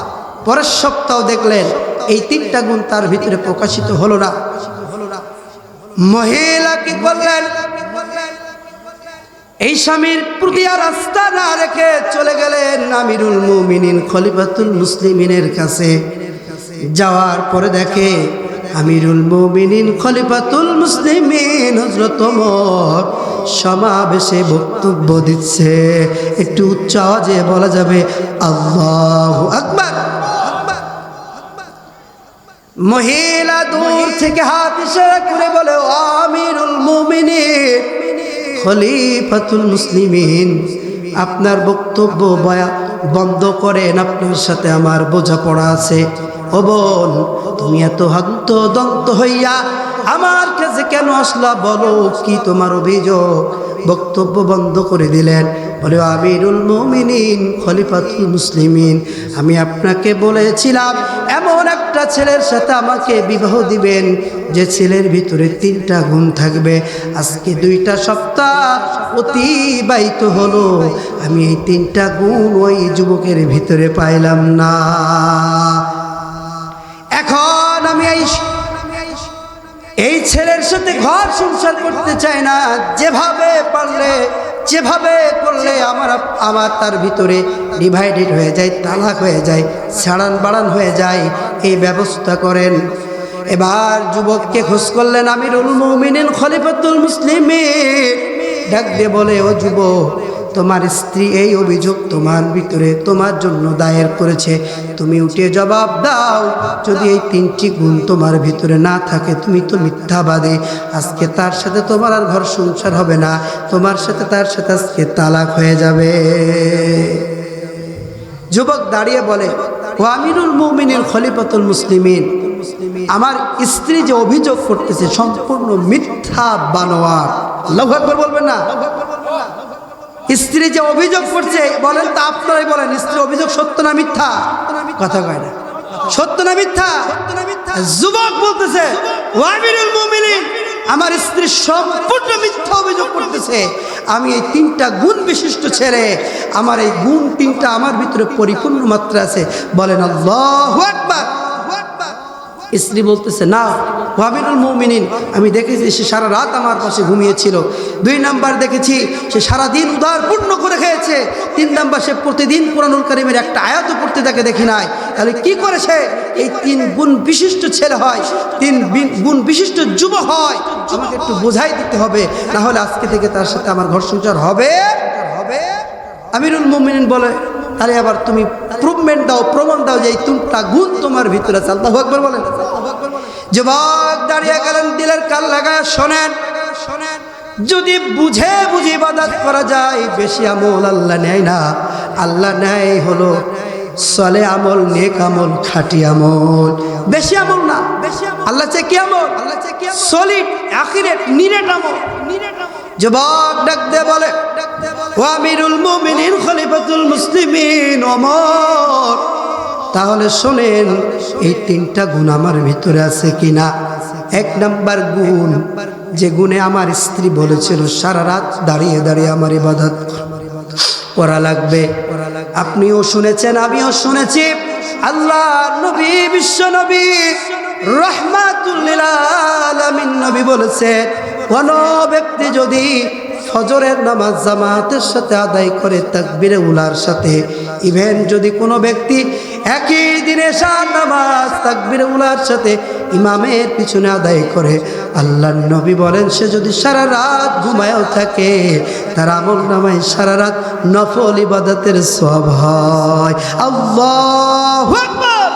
পরের সপ্তাহ দেখলেন এই তিনটা গুণ তার ভিতরে প্রকাশিত হলো না। মহিলা কি করলেন? এই স্বামীর প্রতি আর আস্থা না রেখে চলে গেলেন আমিরুল মুমিনিন খলিফাতুল মুসলিমিনের কাছে। যাওয়ার পরে দেখে আমিরুল মুমিনিন খলিফাতুল মুসলিমিন হযরত ওমর সমাবেশে বক্তব্য দিচ্ছে। একটু উচ্চ আওয়াজে বলা যাবে আল্লাহু আকবার। মহিলা দূর থেকে হাত ইশারা করে বলে, ও আমিরুল মুমিনিন খলিফাতুল মুসলিমিন, আপনার বক্তব্য বন্ধ করেন, আপনার সাথে আমার বোঝাপড়া আছে। ও বোন, তুমি এত হন্তদন্ত হইয়া আমার কাছে কেন আসলা? বলো কি তোমার অভিযোগ? বক্তব্য বন্ধ করে দিলেন। বলে, আমিরুল মুমিনিন খলিফাতুল মুসলিমিন, আমি আপনাকে বলেছিলাম এমন একটা ছেলের সাথে আমাকে বিবাহ দিবেন যে ছেলের ভিতরে তিনটা গুণ থাকবে। আজকে 2টা সপ্তাহ অতিবাহিত হলো, আমি এই তিনটা গুণ ওই যুবকের ভিতরে পাইলাম না। এখন আমি এই ছেলের সাথে ঘর সংসার করতে চাই না। যেভাবে পারলে, যেভাবে করলে আমার তার ভিতরে ডিভাইডেড হয়ে যায়, তালাক হয়ে যায়, ছাড়ান বাড়ান হয়ে যায়, এই ব্যবস্থা করেন। এবার যুবককে খোঁজ করলেন আমিরুল মুমিনিন খলিফাতুল মুসলিমিন। ডাক দিয়ে বলে, ও যুবক, তোমার স্ত্রী এই অভিযোগ তোমার ভিতরে তোমার জন্য দায়ের করেছে, তুমি উঠে জবাব দাও। যদি এই 3টি গুণ তোমার ভিতরে না থাকে, তুমি তো মিথ্যাবাদী। আজকে তার সাথে তোমার আর ঘর সংসার হবে না, তোমার সাথে তার সাথে আজকে তালাক হয়ে যাবে। যুবক দাঁড়িয়ে বলে, ও আমিরুল মুমিনিন খলিফাতুল মুসলিমিন, আমার স্ত্রী যে অভিযোগ করতেছে সম্পূর্ণ মিথ্যা বানোয়াট। আল্লাহু আকবার বলবেন না? স্ত্রী যে অভিযোগ করছে, বলেন তা আপনারাই বলেন, স্ত্রী অভিযোগ সত্য না মিথ্যা? কথা কয় না, সত্য না মিথ্যা? যুবক বলতেছে, ও আমিরুল মুমিনিন, আমার স্ত্রী সম্পূর্ণ মিথ্যা অভিযোগ করতেছে। আমি এই 3টা গুণ বিশিষ্ট ছেলে, আমার এই গুণ 3টা আমার ভিতরে পরিপূর্ণ মাত্রা আছে। বলেন আল্লাহু আকবার। স্ত্রী বলতেছে, না ও আমিরুল মুমিনিন, আমি দেখেছি সে সারা রাত আমার পাশে ঘুমিয়েছিল। 2 নাম্বার দেখেছি সে সারাদিন উদারপূর্ণ করে খেয়েছে। 3 নাম্বার সে প্রতিদিন কুরআনুল কারীমের একটা আয়াতও পড়তে তাকে দেখি নাই। তাহলে কি করেছে? এই 3 গুণ বিশিষ্ট ছেলে হয়, 3 গুণ বিশিষ্ট যুব হয়। আমাকে একটু বোঝাই দিতে হবে, না হলে আজকে থেকে তার সাথে আমার ঘর সংসার হবে। আমিরুল মুমিনিন বলে, তাহলে আবার তুমি প্রুভমেন্ট দাও, প্রমাণ দাও যে এই 3টা গুণ তোমার ভিতরে আছে। আল্লাহু আকবার বলেন। যুবক দাঁড়িয়ে গেলেন, দিলের কান লাগায় শোনেন। যদি বুঝে বুঝে ইবাদত করা যায়, বেশি আমল আল্লাহ নেয় না। আল্লাহ নেয় হলো সলে আমল, নেক আমল, খাঁটি আমল। বেশি আমল না, আল্লাহ চাই কি আমল? সলিড আখিরাত নিরেট আমল। যুবক ডাক দে বলে, ও আমিরুল মুমিনিন খলিফাতুল মুসলিমিন ওমর, তাহলে শোনেন এই 3টা গুণ আমার ভিতরে আছে কিনা। 1 নাম্বার গুণ, যে গুণে আমার স্ত্রী বলেছিল সারা রাত দাঁড়িয়ে দাঁড়িয়ে আমার ইবাদত করা লাগবে। আপনিও শুনেছেন, আমিও শুনেছি, আল্লাহ নবী, বিশ্ব নবী রাহমাতুল লিল আলামিন নবী বলেছেন, কোন ব্যক্তি যদি ফজরের নামাজ জামাতের সাথে আদায় করে তাকবীরে উলার সাথে, ইভেন যদি কোনো ব্যক্তি একই দিনে 7 নামাজ তাকবীরে উলার সাথে ইমামের পিছনে আদায় করে, আল্লাহর নবী বলেন সে যদি সারা রাত ঘুমায়ও থাকে, তার আমল নামায় সারা রাত নফল ইবাদতের সওয়াব হয়। আল্লাহু আকবার।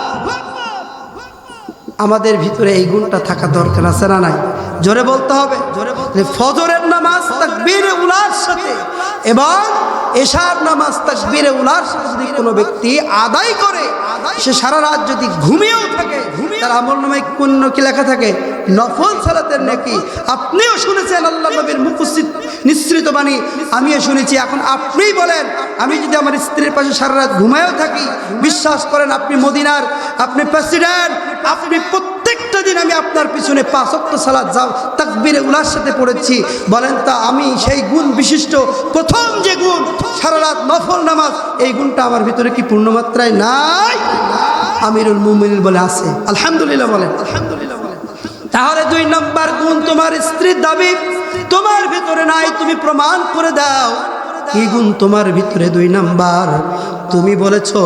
আমাদের ভিতরে এই গুণটা থাকা দরকার আছে না নাই? জোরে বলতে হবে। ফজরের নামাজ তাকবীরে উলার সাথে এবং এশার নামাজ তাকবীরে উলার সাথে যদি কোনো ব্যক্তি আদায় করে, সে সারা রাত যদি ঘুমিয়েও থাকে, তার আমলনামায় পুণ্য কি লেখা থাকে? নফল সালাতের নেকি। আপনিও শুনেছেন আল্লাহ নবীর মুখস্থিত নিঃসৃত বাণী, আমিও শুনেছি। এখন আপনিই বলেন, আমি যদি আমার স্ত্রীর পাশে সারা রাত ঘুমায়ও থাকি, বিশ্বাস করেন আপনি মদিনার, আপনি প্রেসিডেন্ট, আপনি প্রত্যেকটা দিন আমি আপনার পিছনে 5 ওয়াক্ত সালাত যাও তাকবীরে উলার সাথে পড়েছি, বলেন তা আমি সেই গুণ বিশিষ্ট প্রথম যে গুণ সারা রাত নফল নামাজ, এই গুণটা আমার ভিতরে কি পূর্ণমাত্রায় নাই? আমিরুল মুমিনিন বলে আছে। আলহামদুলিল্লাহ বলেন, আলহামদুলিল্লাহ বলেন। তাহলে 2 নম্বর গুণ তোমার স্ত্রীর দাবি তোমার ভিতরে নাই, তুমি প্রমাণ করে দাও কি গুণ তোমার ভিতরে। 2 নম্বর, তুমি বলেছো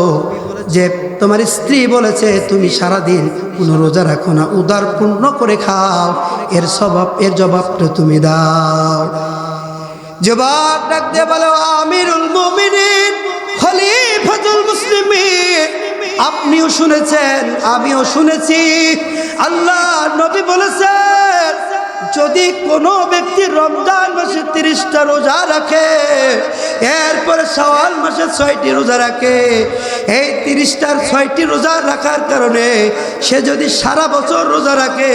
যে তোমার স্ত্রী বলেছে তুমি সারাদিন কোনো রোজা রাখো না, উদার পূর্ণ করে খাও, এর জবাবটা তুমি দাও। জবাব ডাক দিয়ে বলো, আমিরুল মুমিনিন খলিফাতুল মুসলিমিন, আপনিও শুনেছেন আমিও শুনেছি, আল্লাহ নবী বলেছেন যদি কোনো ব্যক্তি রমজান মাসে 30টা রোজা রাখে, এরপরে শাওয়াল মাসে 6টি রোজা রাখে, এই 30টার 6টি রোজা রাখার কারণে সে যদি সারা বছর রোজা রাখে,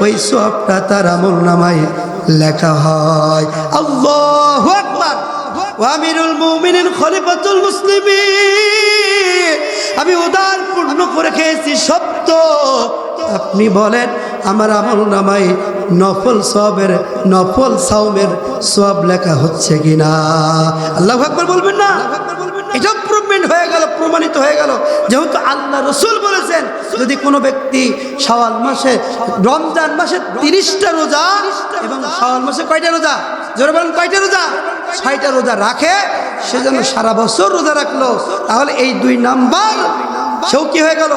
ওই সওয়াবটা তার আমলনামায় লেখা হয়। আল্লাহু আকবার। আমিরুল মুমিনিন খলিফাতুল মুসলিমিন, আমি উদার পূর্ণ করে খেয়েছি সত্য, আপনি বলেন আমার আমলনামায় নফল সাওমের সওয়াব লেখা হচ্ছে কিনা? আল্লাহু আকবার বলবেন না? এটা প্রমাণিত হয়ে গেল যেহেতু আল্লাহ রসুল বলেছেন যদি কোনো ব্যক্তি শাওয়াল মাসে রমজান মাসে 30টা রোজা এবং শাওয়াল মাসে কয়টা রোজা, জোরে বলেন কয়টা রোজা? 6টা রোজা রাখে, সে যেন সারা বছর রোজা রাখলো, তাহলে এই 2 নাম্বার সেও কি হয়ে গেল?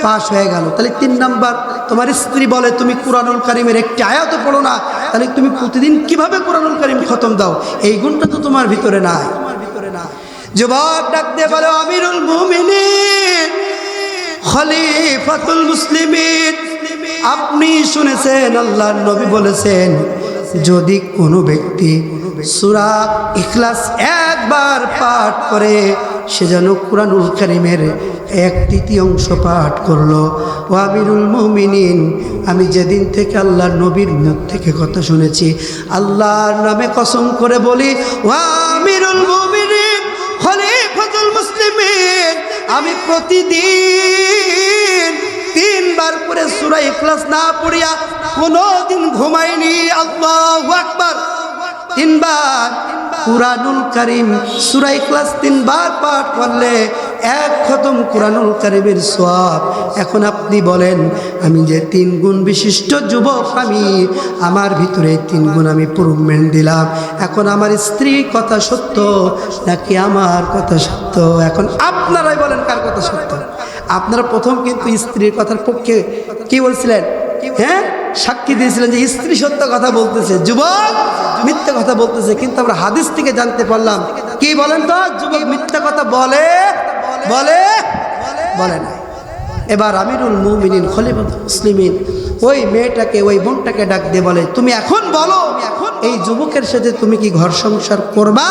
পাশ হয়ে গেল। তাহলে 3 নাম্বার, তোমার স্ত্রী বলে তুমি কুরআনুল কারীমের একটি আয়াত পড়ো না, তাহলে তুমি প্রতিদিন কিভাবে কুরআনুল কারীম খতম দাও? এই গুণটা তো তোমার ভিতরে নাই। জবাব ডাক দিয়ে বলো, আমিরুল মুমিনিন খলিফাতুল মুসলিমিন, আপনি শুনেছেন আল্লাহর নবী বলেছেন যদি কোনো ব্যক্তি সূরা ইখলাস একবার পাঠ করে, সে যেন কুরআনুল কারীমের 1/3 পাঠ করলো। ও আমিরুল মুমিনিন, আমি যেদিন থেকে আল্লাহর নবীর মুখ থেকে কথা শুনেছি, আল্লাহর নামে কসম করে বলি, ও আমিরুল মুমিনিন খলিফাতুল মুসলিমিন, আমি প্রতিদিন 3 বার করে সূরা ইখলাস না পড়িয়া কোনোদিন ঘুমাইনি। আল্লাহু আকবার। 3 বার কুরআনুল কারীম সূরা ইখলাস 3 বার পাঠ করলে 1 খতম কুরআনুল কারীমের সওয়াব। এখন আপনি বলেন, আমি যে 3 গুণ বিশিষ্ট যুবক, আমি আমার ভিতরে 3 গুণ আমি ইমপ্রুভমেন্ট দিলাম, এখন আমার স্ত্রীর কথা সত্য নাকি আমার কথা সত্য? এখন আপনারাই বলেন কার কথা সত্য? আপনারা প্রথম কিন্তু স্ত্রীর কথার পক্ষে কি বলছিলেন? হ্যাঁ, সাক্ষী দিয়েছিলেন যে স্ত্রী সত্য কথা বলতেছে, যুবক মিথ্যা কথা বলতেছে। কিন্তু আমরা হাদিস থেকে জানতে পারলাম, কি বলেন তো, যুবক মিথ্যা কথা বলে না। এবার আমিরুল মুমিনিন খলিফাতুল মুসলিমিন ওই মেয়েটাকে, ওই বোনটাকে ডাক দিয়ে বলে, তুমি এখন বলো এই যুবকের সাথে তুমি কি ঘর সংসার করবা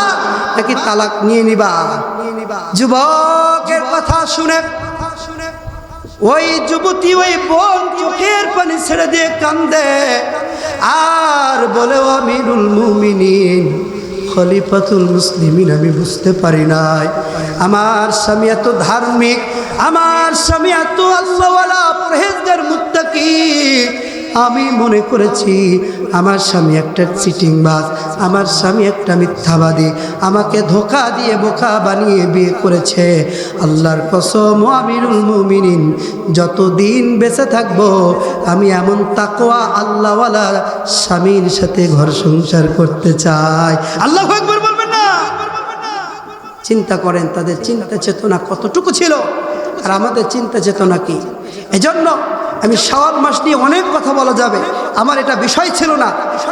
নাকি তালাক নিয়ে নিবা? যুবকের কথা শুনে ওই যুবতী, ওই বোন চোখের পানি ছেড়ে দিয়ে কান্দে আর বলে, আমিরুল মুমিনিন খলিফাতুল মুসলিমিন, আমি বুঝতে পারি নাই আমার স্বামী এত ধার্মিক, আমার স্বামী এত আল্লাহওয়ালা পরহেজগার মুত্তাকি, আমি মনে করেছি আমার স্বামী একটা চিটিংবাজ, আমার স্বামী একটা মিথ্যাবাদী, আমাকে ধোঁকা দিয়ে বোকা বানিয়ে বিয়ে করেছে। আল্লাহর কসম, আমিরুল মুমিনিন যতদিন বেঁচে থাকবো আমি এমন তাকওয়া আল্লাহওয়ালা স্বামীর সাথে ঘর সংসার করতে চাই। আল্লাহু আকবার বলবেন না? চিন্তা করেন তাদের চিন্তা চেতনা কতটুকু ছিল আর আমাদের চিন্তা চেতনা কি। এজন্য আমি শাওয়াল মাস নিয়ে অনেক কথা বলা যাবে, আমার এটা বিষয় ছিল না,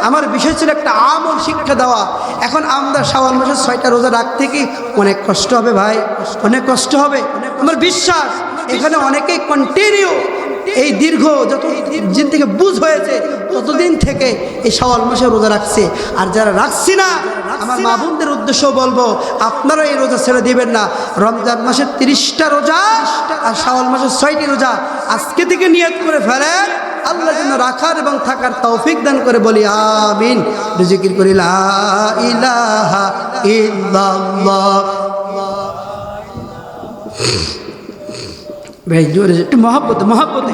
আমার বিষয় ছিল একটা আমল শিক্ষা দেওয়া। এখন আমরা শাওয়াল মাসের 6টা রোজা রাখতে কি অনেক কষ্ট হবে ভাই, অনেক কষ্ট হবে। আমার বিশ্বাস এখানে অনেকেই কন্টিনিউ এই দীর্ঘ যত দিন থেকে বুঝ হয়েছে ততদিন থেকে এই শাওয়াল মাসে রোজা রাখছে। আর যারা রাখছি না, আমার মা বোনদের উদ্দেশ্য বলবো, আপনারা এই রোজা ছেড়ে দিবেন না। রমজান মাসের 30টা রোজা আর শাওয়াল মাসের 6টি রোজা আজকে থেকে নিয়ত করে ফেলেন, আল্লাহ যেন রাখার এবং থাকার তৌফিক দান করে। বলি আমিন। জিকির করি লা ইলাহা ইল্লাল্লাহ। ভাই জোরে একটু মহব্বতে মহব্বতে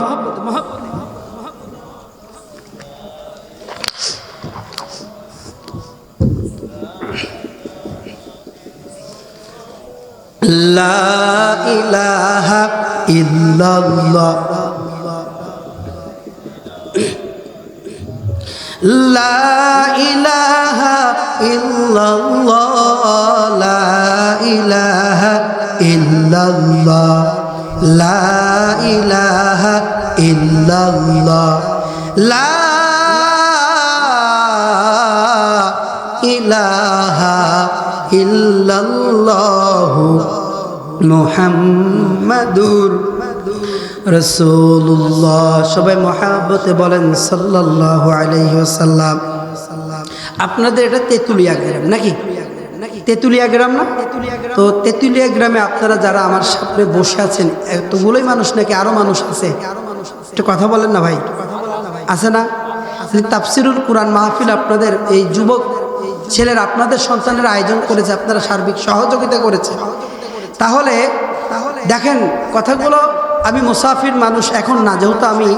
লা ইলাহা ইল্লাল্লাহ লা ইলাহা ইল্লাল্লাহ লা ইলাহা ইল্লাল্লাহ লা ইলাহা ইল্লাল্লাহ লা ইলাহা ইল্লাল্লাহ মুহাম্মাদুর রাসূলুল্লাহ। সবাই মহব্বতে বলেন সাল্লাল্লাহু আলাইহি ওয়াসাল্লাম। আপনাদের এটা তেঁতুলিয়া গ্রাম নাকি? তেঁতুলিয়া গ্রাম না? তো তেঁতুলিয়া গ্রামে আপনারা যারা আমার সামনে বসে আছেন, এতগুলোই মানুষ নাকি আরো মানুষ আছে? একটু কথা বলেন না ভাই, আছে না? তাফসিরুল কুরআন মাহফিল আপনাদের এই যুবক ছেলের আপনাদের সন্তানের আয়োজন করেছে, আপনারা সার্বিক সহযোগিতা করেছে। তাহলে দেখেন কথাগুলো, আমি মুসাফির মানুষ এখন না, যেহেতু আমি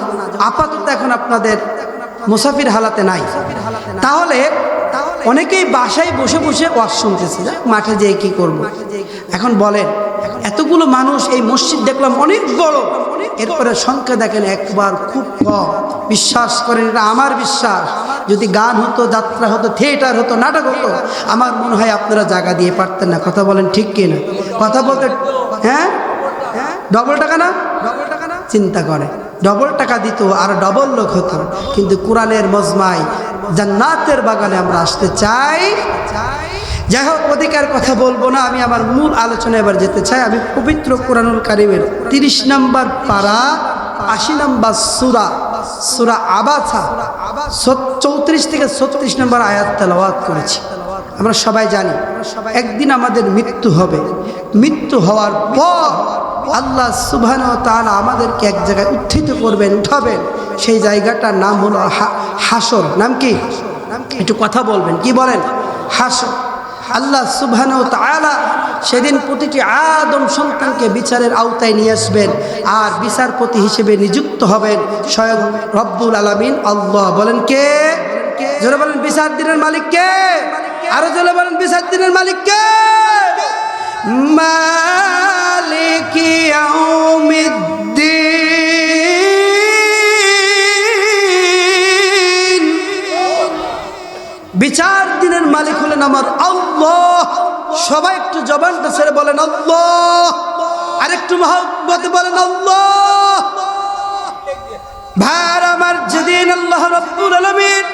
আপাতত এখন আপনাদের মুসাফির হালাতে নাই। তাহলে অনেকেই বাসায় বসে বসে ওয়াজ শুনতেছে, মাঠে যেয়ে কি করব। এখন বলেন, এতগুলো মানুষ, এই মসজিদ দেখলাম অনেক বড়, এরপরে সংখ্যা দেখেন একবার খুব কম। বিশ্বাস করেন, এটা আমার বিশ্বাস। যদি গান হতো, যাত্রা হতো, থিয়েটার হতো, নাটক হতো, আমার মনে হয় আপনারা জায়গা দিয়ে পারতেন না। কথা বলেন ঠিক কিনা? কথা বলতে, হ্যাঁ, ডবল টাকা না? চিন্তা করে ডবল টাকা দিত আর ডবল লোক হতো। কিন্তু কোরআনের মজমায় জান্নাতের বাগানে আমরা আসতে চাই। যাই হোক, অধিকার কথা বলবো না, আমি আমার মূল আলোচনা এবার যেতে চাই। আমি পবিত্র কোরআনুল কারীমের 30 নম্বর পারা 80 নম্বর সূরা, সূরা আবাসা 34 থেকে 36 নম্বর আয়াত তেলাওয়াত করেছি। আমরা সবাই জানি একদিন আমাদের মৃত্যু হবে। মৃত্যু হওয়ার পর আল্লাহ সুবহানাহু ওয়া তাআলা আমাদেরকে এক জায়গায় উত্থিত করবেন, উঠাবেন। সেই জায়গাটার নাম হলো হাসর। নাম কি? একটু কথা বলবেন, কি বলেন? হাসর। আল্লাহ সুবহানাহু ওয়া তাআলা সেদিন প্রতিটি আদম সন্তানকে বিচারের আওতায় নিয়ে আসবেন, আর বিচারপতি হিসেবে নিযুক্ত হবেন স্বয়ং রব্বুল আলামিন আল্লাহ। বলেন কে? জোরে বলেন, বিচার দিনের মালিক কে? আরো জোরে বলেন, বিচার দিনের মালিক কে? মালিকি ইয়াউমিদ্দিন। বিচার দিনের মালিক হলেন আমার আল্লাহ। সবাই একটু জবানটা ছেড়ে বলেন আল্লাহ, আর একটু মহব্বতে বলেন আল্লাহ। ভাইরা আমার, যেদিন আল্লাহ রাব্বুল আলামিন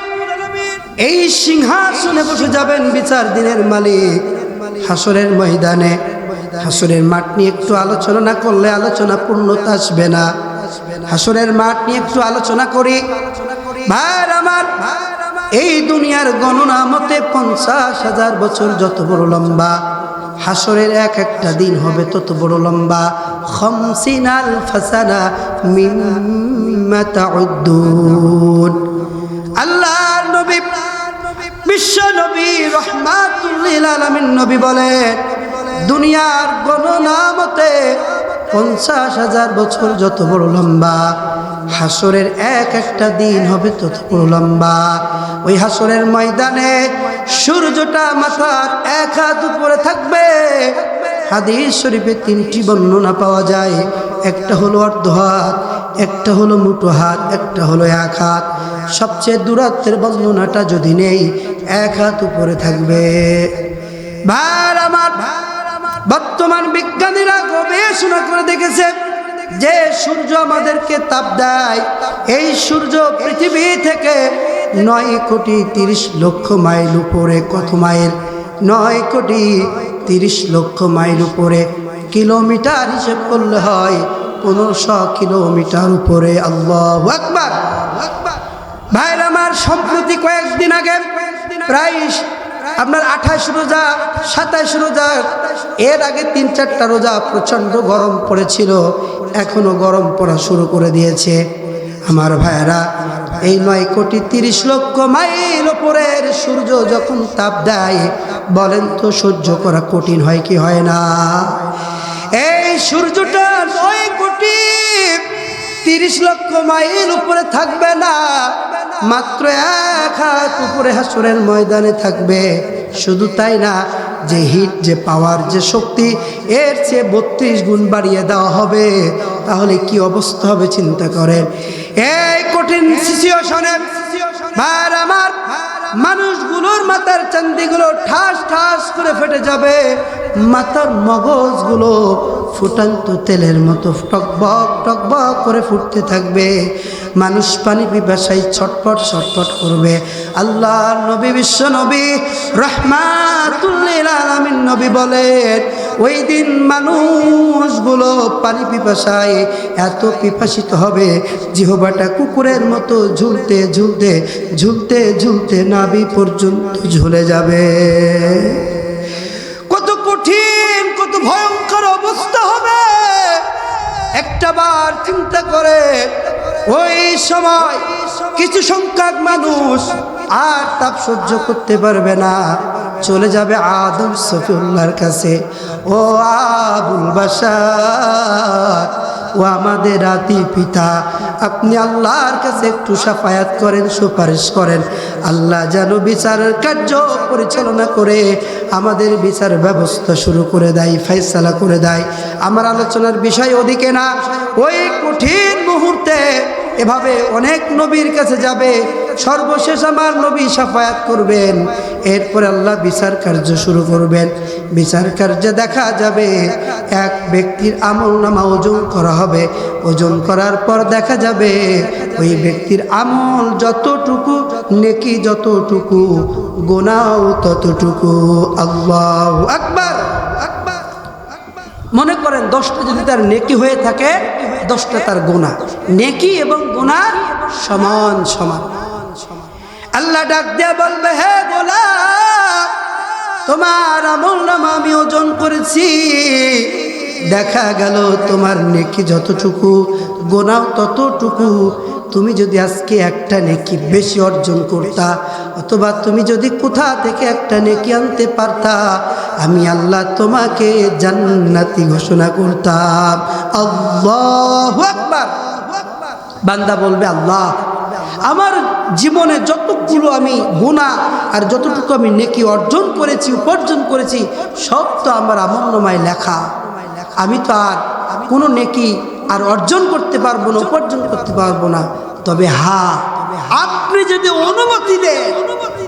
এই সিংহাসনে বসে যাবেন বিচার দিনের মালিক হাসরের ময়দানে, হাসরের মাঠ নিয়ে একটু আলোচনা না করলে আলোচনা পূর্ণতা আসবে না। হাসরের মাঠ নিয়ে একটু আলোচনা করি। ভাইরা আমার, এই দুনিয়ার গণনা মতে 50,000 বছর যত বড় লম্বা, হাসরের এক একটা দিন হবে তত বড় লম্বা। 50 আলফ সানা মিম্মা তাউদ্দুন। আল্লাহর নবী, বিশ্ব নবী রাহমাতুল লিল আলামিন নবী বলেন, দুনিয়ার গণনা মতে 50,000 বছর যত বড় লম্বা, হাসরের এক একটা দিন হবে তত বড় লম্বা। ওই হাসরের ময়দানে সূর্যটা মাথার এক হাত উপরে থাকবে। হাদিস শরীফে 3টি বর্ণনা পাওয়া যায়। একটা হলো অর্ধ হাত, একটা হলো মুঠো হাত, একটা হলো এক হাত। সবচেয়ে দূরত্বের বর্ণনাটা যদি নেই, এক হাত উপরে থাকবে। ভাই আমার, বর্তমান বিজ্ঞানীরা গবেষণা করে দেখেছে যে সূর্য আমাদেরকে তাপ দেয়, এই সূর্য পৃথিবী থেকে 9,30,00,000 মাইল উপরে। কত মাইল? 9,30,00,000 মাইল উপরে। কিলোমিটার হিসেব করলে হয় 1500 কিলোমিটার উপরে। আল্লাহু আকবার। ভাইরা আমার, সম্প্রতি কয়েকদিন আগে প্রায় আপনার 28 রোজা 27 রোজা, এর আগে 3-4টা রোজা প্রচণ্ড গরম পড়েছিল, এখনো গরম পড়া শুরু করে দিয়েছে। আমার ভাইরা, এই 9,30,00,000 মাইল উপরের সূর্য যখন তাপ দেয়, বলেন তো সহ্য করা কঠিন হয় কি হয় না? এই সূর্যটা 9,30,00,000 মাইল উপরে থাকবে না, মাত্র 1 হাত উপরে হাসরের ময়দানে থাকবে। শুধু তাই না, যে হিট, যে পাওয়ার, যে শক্তি, এর চেয়ে 32 গুণ বাড়িয়ে দেওয়া হবে। তাহলে কি অবস্থা হবে চিন্তা করেন। এই কঠিন সিচুয়েশনে ভাই আমার, মানুষগুলোর মাথার চান্দিগুলো ঠাস ঠাস করে ফেটে যাবে, মাথার মগজগুলো ফুটান্ত তেলের মতো টকবক টকবক করে ফুটতে থাকবে। মানুষ পানি পিপাসায় ছটফট ছটফট করবে। আল্লাহ নবী, বিশ্ব নবী, রাহমাতুল লিল আলামিন নবী বলেন, ওই দিন মানুষগুলো পানি পিপাসায় এত পিপাসিত হবে, জিহ্বাটা কুকুরের মতো ঝুলতে ঝুলতে ঝুলতে ঝুলতে নাভি পর্যন্ত ঝুলে যাবে। কত কঠিন, কত ভয়ঙ্কর অবস্থা হবে একটা বার চিন্তা করে। ওই সময় কিছু সংখ্যক মানুষ আর তাপ সহ্য করতে পারবে না, চলে যাবে আদম সফিউল্লাহর কাছে। ও আবুল বাশার, ও আমাদের আদি পিতা, আপনি আল্লাহর কাছে একটু শাফায়াত করেন, সুপারিশ করেন। আল্লাহ যেন বিচারের কার্য পরিচালনা করে আমাদের বিচার ব্যবস্থা শুরু করে দেয়, ফয়সালা করে দেয়। আমার আলোচনার বিষয় ওদিকে না। ওই কঠিন মুহূর্তে এভাবে অনেক নবীর কাছে যাবে, সর্বশেষ আমার নবী শাফায়াত করবেন। এরপরে আল্লাহ বিচার কার্য শুরু করবেন। বিচার কার্যে দেখা যাবে এক ব্যক্তির আমলনামা ওজন করা হবে। ওজন করার পর দেখা যাবে ওই ব্যক্তির আমল যতটুকু, নেকি যতটুকু, গুনাহ ততটুকু। আল্লাহু আকবার। মনে করেন 10টা যদি তার নেকি হয়ে থাকে, 10টা তার গুনাহ। নেকি এবং গুনাহ সমান সমান। আল্লাহ ডাক দিয়ে বলবে, হে গোলাম, তোমার আমলনামা আমি ওজন করেছি, দেখা গেল তোমার নেকি যতটুকু, গুনাহ ততটুকু। তুমি যদি আজকে একটা নেকি বেশি অর্জন করতা, অথবা তুমি যদি কোথা থেকে একটা নেকি আনতে পারতা, আমি আল্লাহ তোমাকে জান্নাতি ঘোষণা করতাম। আল্লাহু আকবার। বান্দা বলবে, আল্লাহ, আমার জীবনে যতগুলো আমি গুনাহ আর যতটুকু আমি নেকি অর্জন করেছি, উপার্জন করেছি, সব তো আমার আমলনামায় লেখা। আমি তো আর কোনো নেকি আর অর্জন করতে পারবো না, উপার্জন করতে পারবো না। তবে হ্যাঁ, আপনি যদি অনুমতি দেন,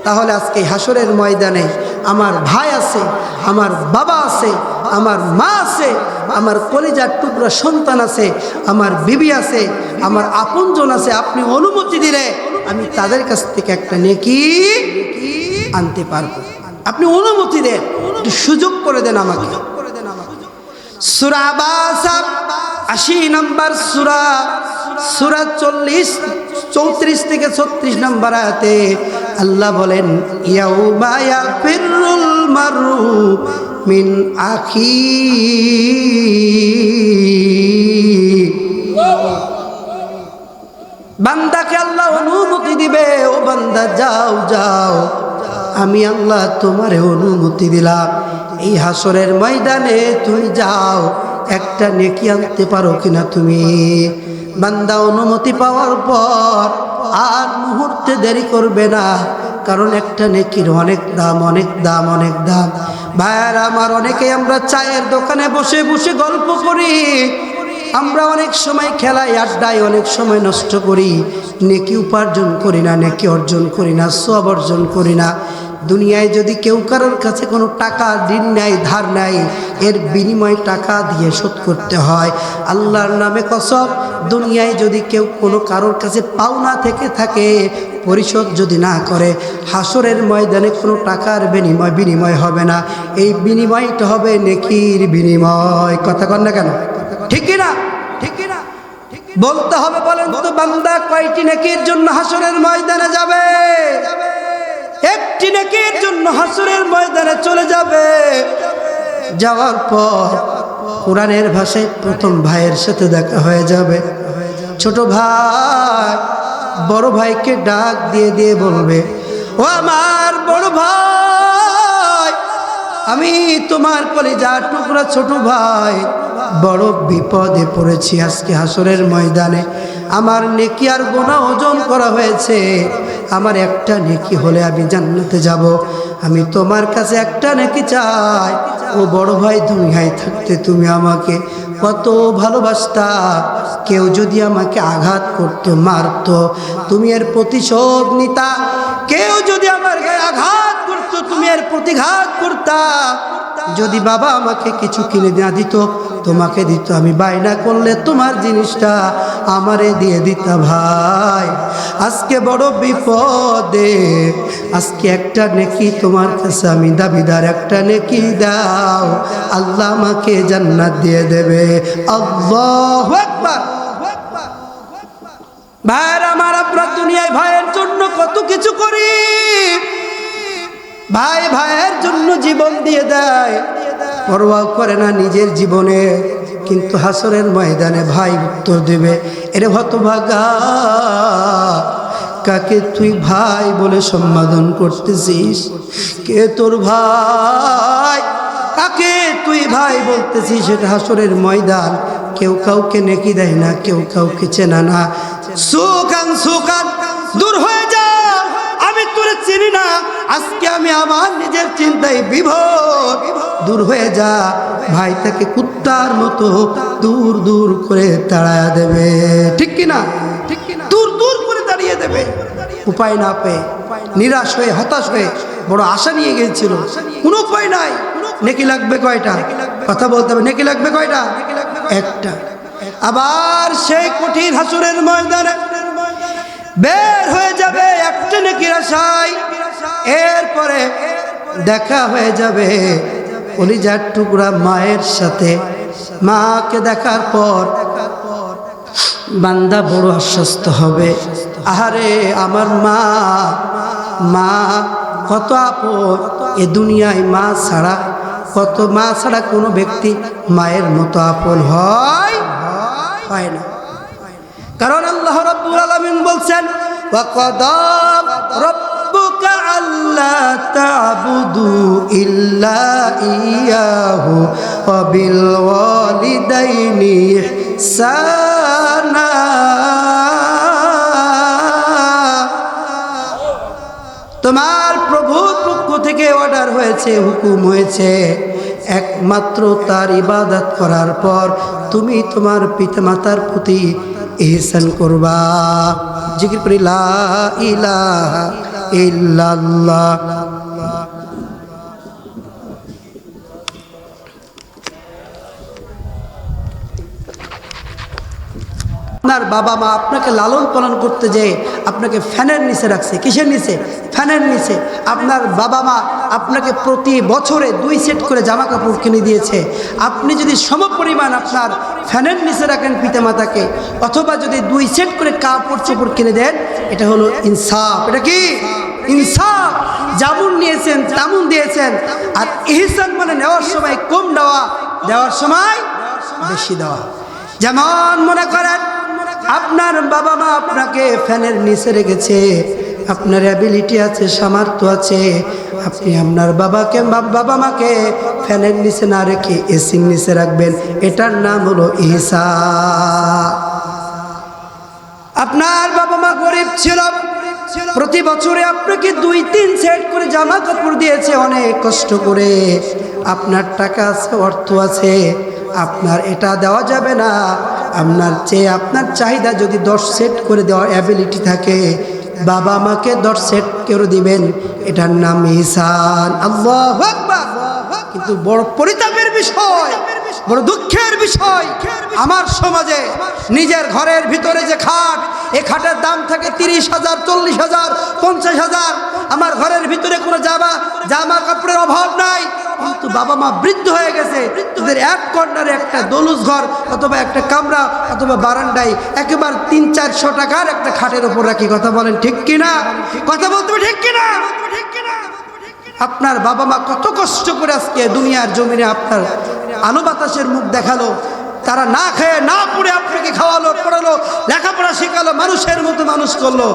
তাহলে আজকে হাসরের ময়দানে আমার ভাই আছে, আমার বাবা আছে, আমার মা আছে, আমার কলিজার টুকরা সন্তান আছে, আমার বিবি আছে, আমার আপনজন আছে। আপনি অনুমতি দিলে আমি তাদের কাছ থেকে একটা নেকি আনতে পারবো। আপনি অনুমতি দেন, একটু সুযোগ করে দেন আমাকে। সূরা আবাসা 80 নম্বর সূরা, সূরা 34 থেকে 36 নম্বর আয়াতে আল্লাহ বলেন, ইয়াউমা ইয়াফিরুল মারউ মিন আখি। বান্দাকে আল্লাহ অনুমতি দিবে, ও বান্দা যাও যাও, আমি আল্লাহ তোমারে অনুমতি দিলাম, এই হাসরের ময়দানে তুমি যাও, একটা নেকি আনতে পারো কিনা তুমি। বান্দা অনুমতি পাওয়ার পর আর মুহূর্তে দেরি করবে না, কারণ একটা নেকির অনেক দাম, অনেক দাম, অনেক দাম। ভাইয়ার আমার, অনেকে আমরা চায়ের দোকানে বসে বসে গল্প করি, আমরা অনেক সময় খেলায় আড্ডায় অনেক সময় নষ্ট করি, নেকি উপার্জন করি না, নেকি অর্জন করি না, সওয়াব অর্জন করি না। দুনিয়ায় যদি কেউ কারোর কাছে কোনো টাকা ঋণ নেয়, ধার নেয়, এর বিনিময়ে টাকা দিয়ে শোধ করতে হয়। আল্লাহর নামে কসম, দুনিয়ায় যদি কেউ কোনো কারোর কাছে পাওনা থেকে থাকে, পরিশোধ যদি না করে, হাসরের ময়দানে কোনো টাকার বিনিময় হবে না। এই বিনিময়টা হবে নেকির বিনিময়। কথা কন না কেন? ঠিক কিনা? বলতে হবে। বলেন তো বান্দা কয়টি নেকির জন্য হাসরের ময়দানে যাবে? একটি নেকির জন্য হাসরের ময়দানে চলে যাবে। যাওয়ার পর কোরআনের ভাষায় প্রথম ভাইয়ের সাথে দেখা হয়ে যাবে। ছোট ভাই বড় ভাইকে ডাক দিয়ে দিয়ে বলবে, ও আমার বড় ভাই, আমি তোমার কলিজার টুকরা ছোট ভাই, বড় বিপদে পড়েছি। আজকে হাসরের ময়দানে আমার নেকি আর গুনাহ ওজন করা হয়েছে। আমার একটা নেকি হলে আমি জান্নাতে যাব। আমি তোমার কাছে একটা নেকি চাই। ও বড় ভাই, দুনিয়ায় থাকতে তুমি আমাকে কত ভালোবাসতা। কেউ যদি আমাকে আঘাত করত, মারত, তুমি এর প্রতিশোধ নিতা। কেউ যদি আমার গায়ে আঘাত করত, তুমি এর প্রতিঘাত করতা। যদি বাবা আমাকে কিছু কিনে না দিত, তোমাকে দিত। আমি বায়না করলে তোমার জিনিসটা আমারে দিয়ে দিতা। ভাই আজকে বড় বিপদে, আজকে একটা নেকি তোমার কাছে আমি দাবিদার, একটা নেকি দাও, আল্লাহ আমাকে জান্নাত দিয়ে দেবে। আল্লাহু আকবার। ভাইয়ের আমার, আপনার দুনিয়ায় ভাইয়ের জন্য কত কিছু করি। ভাই ভাইয়ের জন্য জীবন দিয়ে দেয়, পরোয়া করে না নিজের জীবনে। কিন্তু হাসরের ময়দানে ভাই উত্তর দেবে, এরে হতভাগা, কাকে তুই ভাই বলে সম্বোধন করতেছিস? কে তোর ভাই? কাকে তুই ভাই বলতেছিস? এটা হাসরের ময়দান। কেউ কাউকে নেকি দেয় না, কেউ কাউকে চেনা না। সুকান সুকান, দূর হয়ে যা, আমি তোরে চিনি না। আজকে আমি আমার নিজের চিন্তায় বিভোর। দূর হয়ে যা। ভাই তাকে কুত্তার মতো দূর দূর করে তাড়ায়া দেবে। ঠিক কিনা? দূর দূর করে তাড়িয়ে দেবে। উপায় না পেয়ে, নিরাশ হয়ে, হতাশ হয়ে, বড় আশা নিয়ে গিয়েছিল, কোনো উপায় নাই। নেকি লাগবে কয়টা? কথা বলতে হবে। নেকি লাগবে কয়টা? একটা। আবার সেই কঠিন হাসরের ময়দানে বের হয়ে যাবে একটা নেকির আশায়। এরপরে দেখা হয়ে যাবে কলিজার টুকরা মায়ের সাথে। মাকে দেখার পর বান্দা বড় আশ্বস্ত হবে। আহারে আমার মা, মা কত আপন এ দুনিয়ায়। মা ছাড়া কত, মা ছাড়া কোনো ব্যক্তি মায়ের মতো আপন হয় না। কারণ আল্লাহ রাব্বুল আলামিন বলছেন, ওয়াকাদা রাব্বুকা আল্লা তা'বুদু ইল্লা ইয়াহু ওয়া বিল ওয়ালিদাইনি ইহসানা। তোমার প্রভুর পক্ষ থেকে অর্ডার হয়েছে, হুকুম হয়েছে, একমাত্র তার ইবাদত করার পর তুমি তোমার পিতামাতার প্রতি ইহসান করবা। জিকির করি লা ইলাহা ইল্লাল্লাহ। আপনার বাবা মা আপনাকে লালন পালন করতে যেয়ে আপনাকে ফ্যানের নিচে রাখছে। কিসের নিচে? ফ্যানের নিচে। আপনার বাবা মা আপনাকে প্রতি বছরে 2 সেট করে জামা কাপড় কিনে দিয়েছে। আপনি যদি সমপরিমাণ আপনার ফ্যানের নিচে রাখেন পিতামাতাকে, অথবা যদি 2 সেট করে কাপড় চোপড় কিনে দেন, এটা হলো ইনসাফ। এটা কি? ইনসাফ। যেমন নিয়েছেন তেমন দিয়েছেন। আর ইহসান মানে নেওয়ার সময় কম দেওয়া, দেওয়ার সময় বেশি দেওয়া। যেমন মনে করেন আপনার বাবা মা আপনাকে ফ্যানের নিচে রেখেছে, আপনার অ্যাবিলিটি আছে, সামর্থ্য আছে, আপনি আপনার বাবা মাকে ফ্যানের নিচে না রেখে এসির নিচে রাখবেন। এটার নাম হলো ইহসান। আপনার বাবা মা গরিব ছিল, প্রতি বছরে আপনাকে 2-3 সেট করে জামা কাপড় দিয়েছে অনেক কষ্ট করে। আপনার টাকা আছে, অর্থ আছে, আপনার এটা দেওয়া যাবে না। আপনার চাহিদা যদি 10 সেট করে দেওয়ার অ্যাবিলিটি থাকে, বাবা মাকে 10 সেট করে দিবেন। এটার নাম ইহসান। আল্লাহু আকবার। কিন্তু বড় পরিতাপের বিষয়, বড় দুঃখের বিষয়, আমার সমাজে নিজের ঘরের ভিতরে যে খাট, এই খাটের দাম থাকে 30,000, 40,000, 50,000। আমার ঘরের ভিতরে কোনো জামা কাপড়ের অভাব নাই, কিন্তু বাবা মা বৃদ্ধ হয়ে গেছে, তাদের এক কর্নারে একটা দোলস ঘর অথবা একটা কামরা অথবা বারান্দায় একেবারে 300-400 টাকার একটা খাটের উপর রাখি। কথা বলেন ঠিক কিনা? কথা বলতে ঠিক কিনা? আপনার বাবা মা কত কষ্ট করে আজকে দুনিয়ার জমিনে আপনার আলো বাতাসের মুখ দেখালো, তারা না খেয়ে না পড়ে আপনাকে খাওয়ালো, পড়ালো, লেখাপড়া শেখালো, মানুষের মতো মানুষ করলো।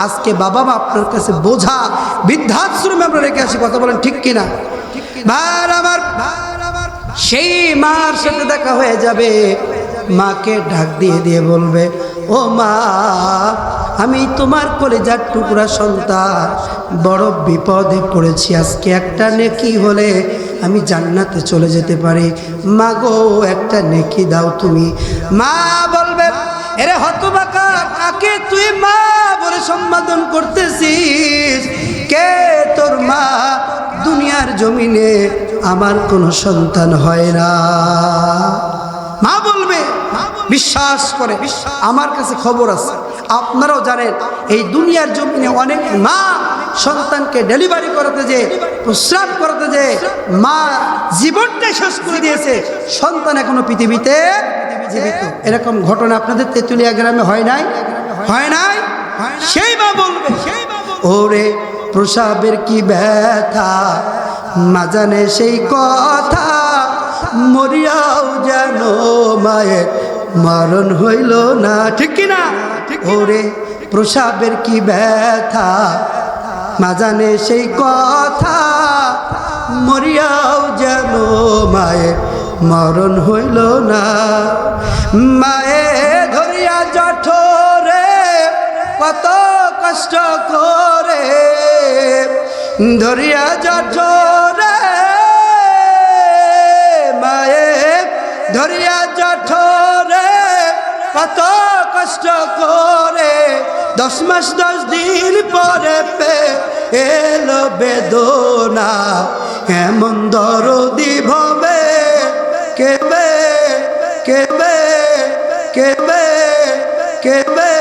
আজকে বাবা মা আপনার কাছে বোঝা, বৃদ্ধাশ্রমে আমরা রেখে আসি। কথা বলেন ঠিক কিনা? ভাই আমার, সেই মার সাথে দেখা হয়ে যাবে, মাকে ডাক দিয়ে দিয়ে বলবে, ও মা, আমি তোমার কলেজার টুকরা সন্তান, বড় বিপদে পড়েছি, আজকে একটা নেকি হলে আমি জান্নাতে চলে যেতে পারি, মা গো একটা নেকি দাও তুমি। মা বলবে, এরে হতবাকা, কাকে তুই মা বলে সম্বোধন করতেছিস? কে তোর মা? দুনিয়ার জমিনে আমার কোনো সন্তান হয় না। মা বলবে, বিশ্বাস করে, আমার কাছে খবর আছে, আপনারাও জানেন, এই দুনিয়ার জমিনে অনেক মা সন্তানকে ডেলিভারি করাতে যে, প্রস্রাব করাতে যে মা জীবনটাই শেষ করে দিয়েছে, সন্তান এখনো পৃথিবীতে জীবিত। এরকম ঘটনা আপনাদের তেঁতুলিয়া গ্রামে হয় নাই? হয় নাই? সেই মা বলবে, ওরে প্রসাবের কি ব্যথা, মা জানে সেই কথা, মরিয়াও যেন মায়ের মরণ হইল না। ঠিক কিনা? ওরে প্রসাবের কি ব্যথা, মা জানে সেই কথা, মরিয়াও যেন মায়ের মরণ হইল না। মায়ে ধরিয়া জঠরে কত কষ্ট করে, ধরিয়া জঠরে, মায়ে ধরিয়া জঠরে কত কষ্ট করে, 10 মাস 10 দিন পরে এলো বেদনা, এমন দরদি ভবে কেবে কেবে কেবে কেবে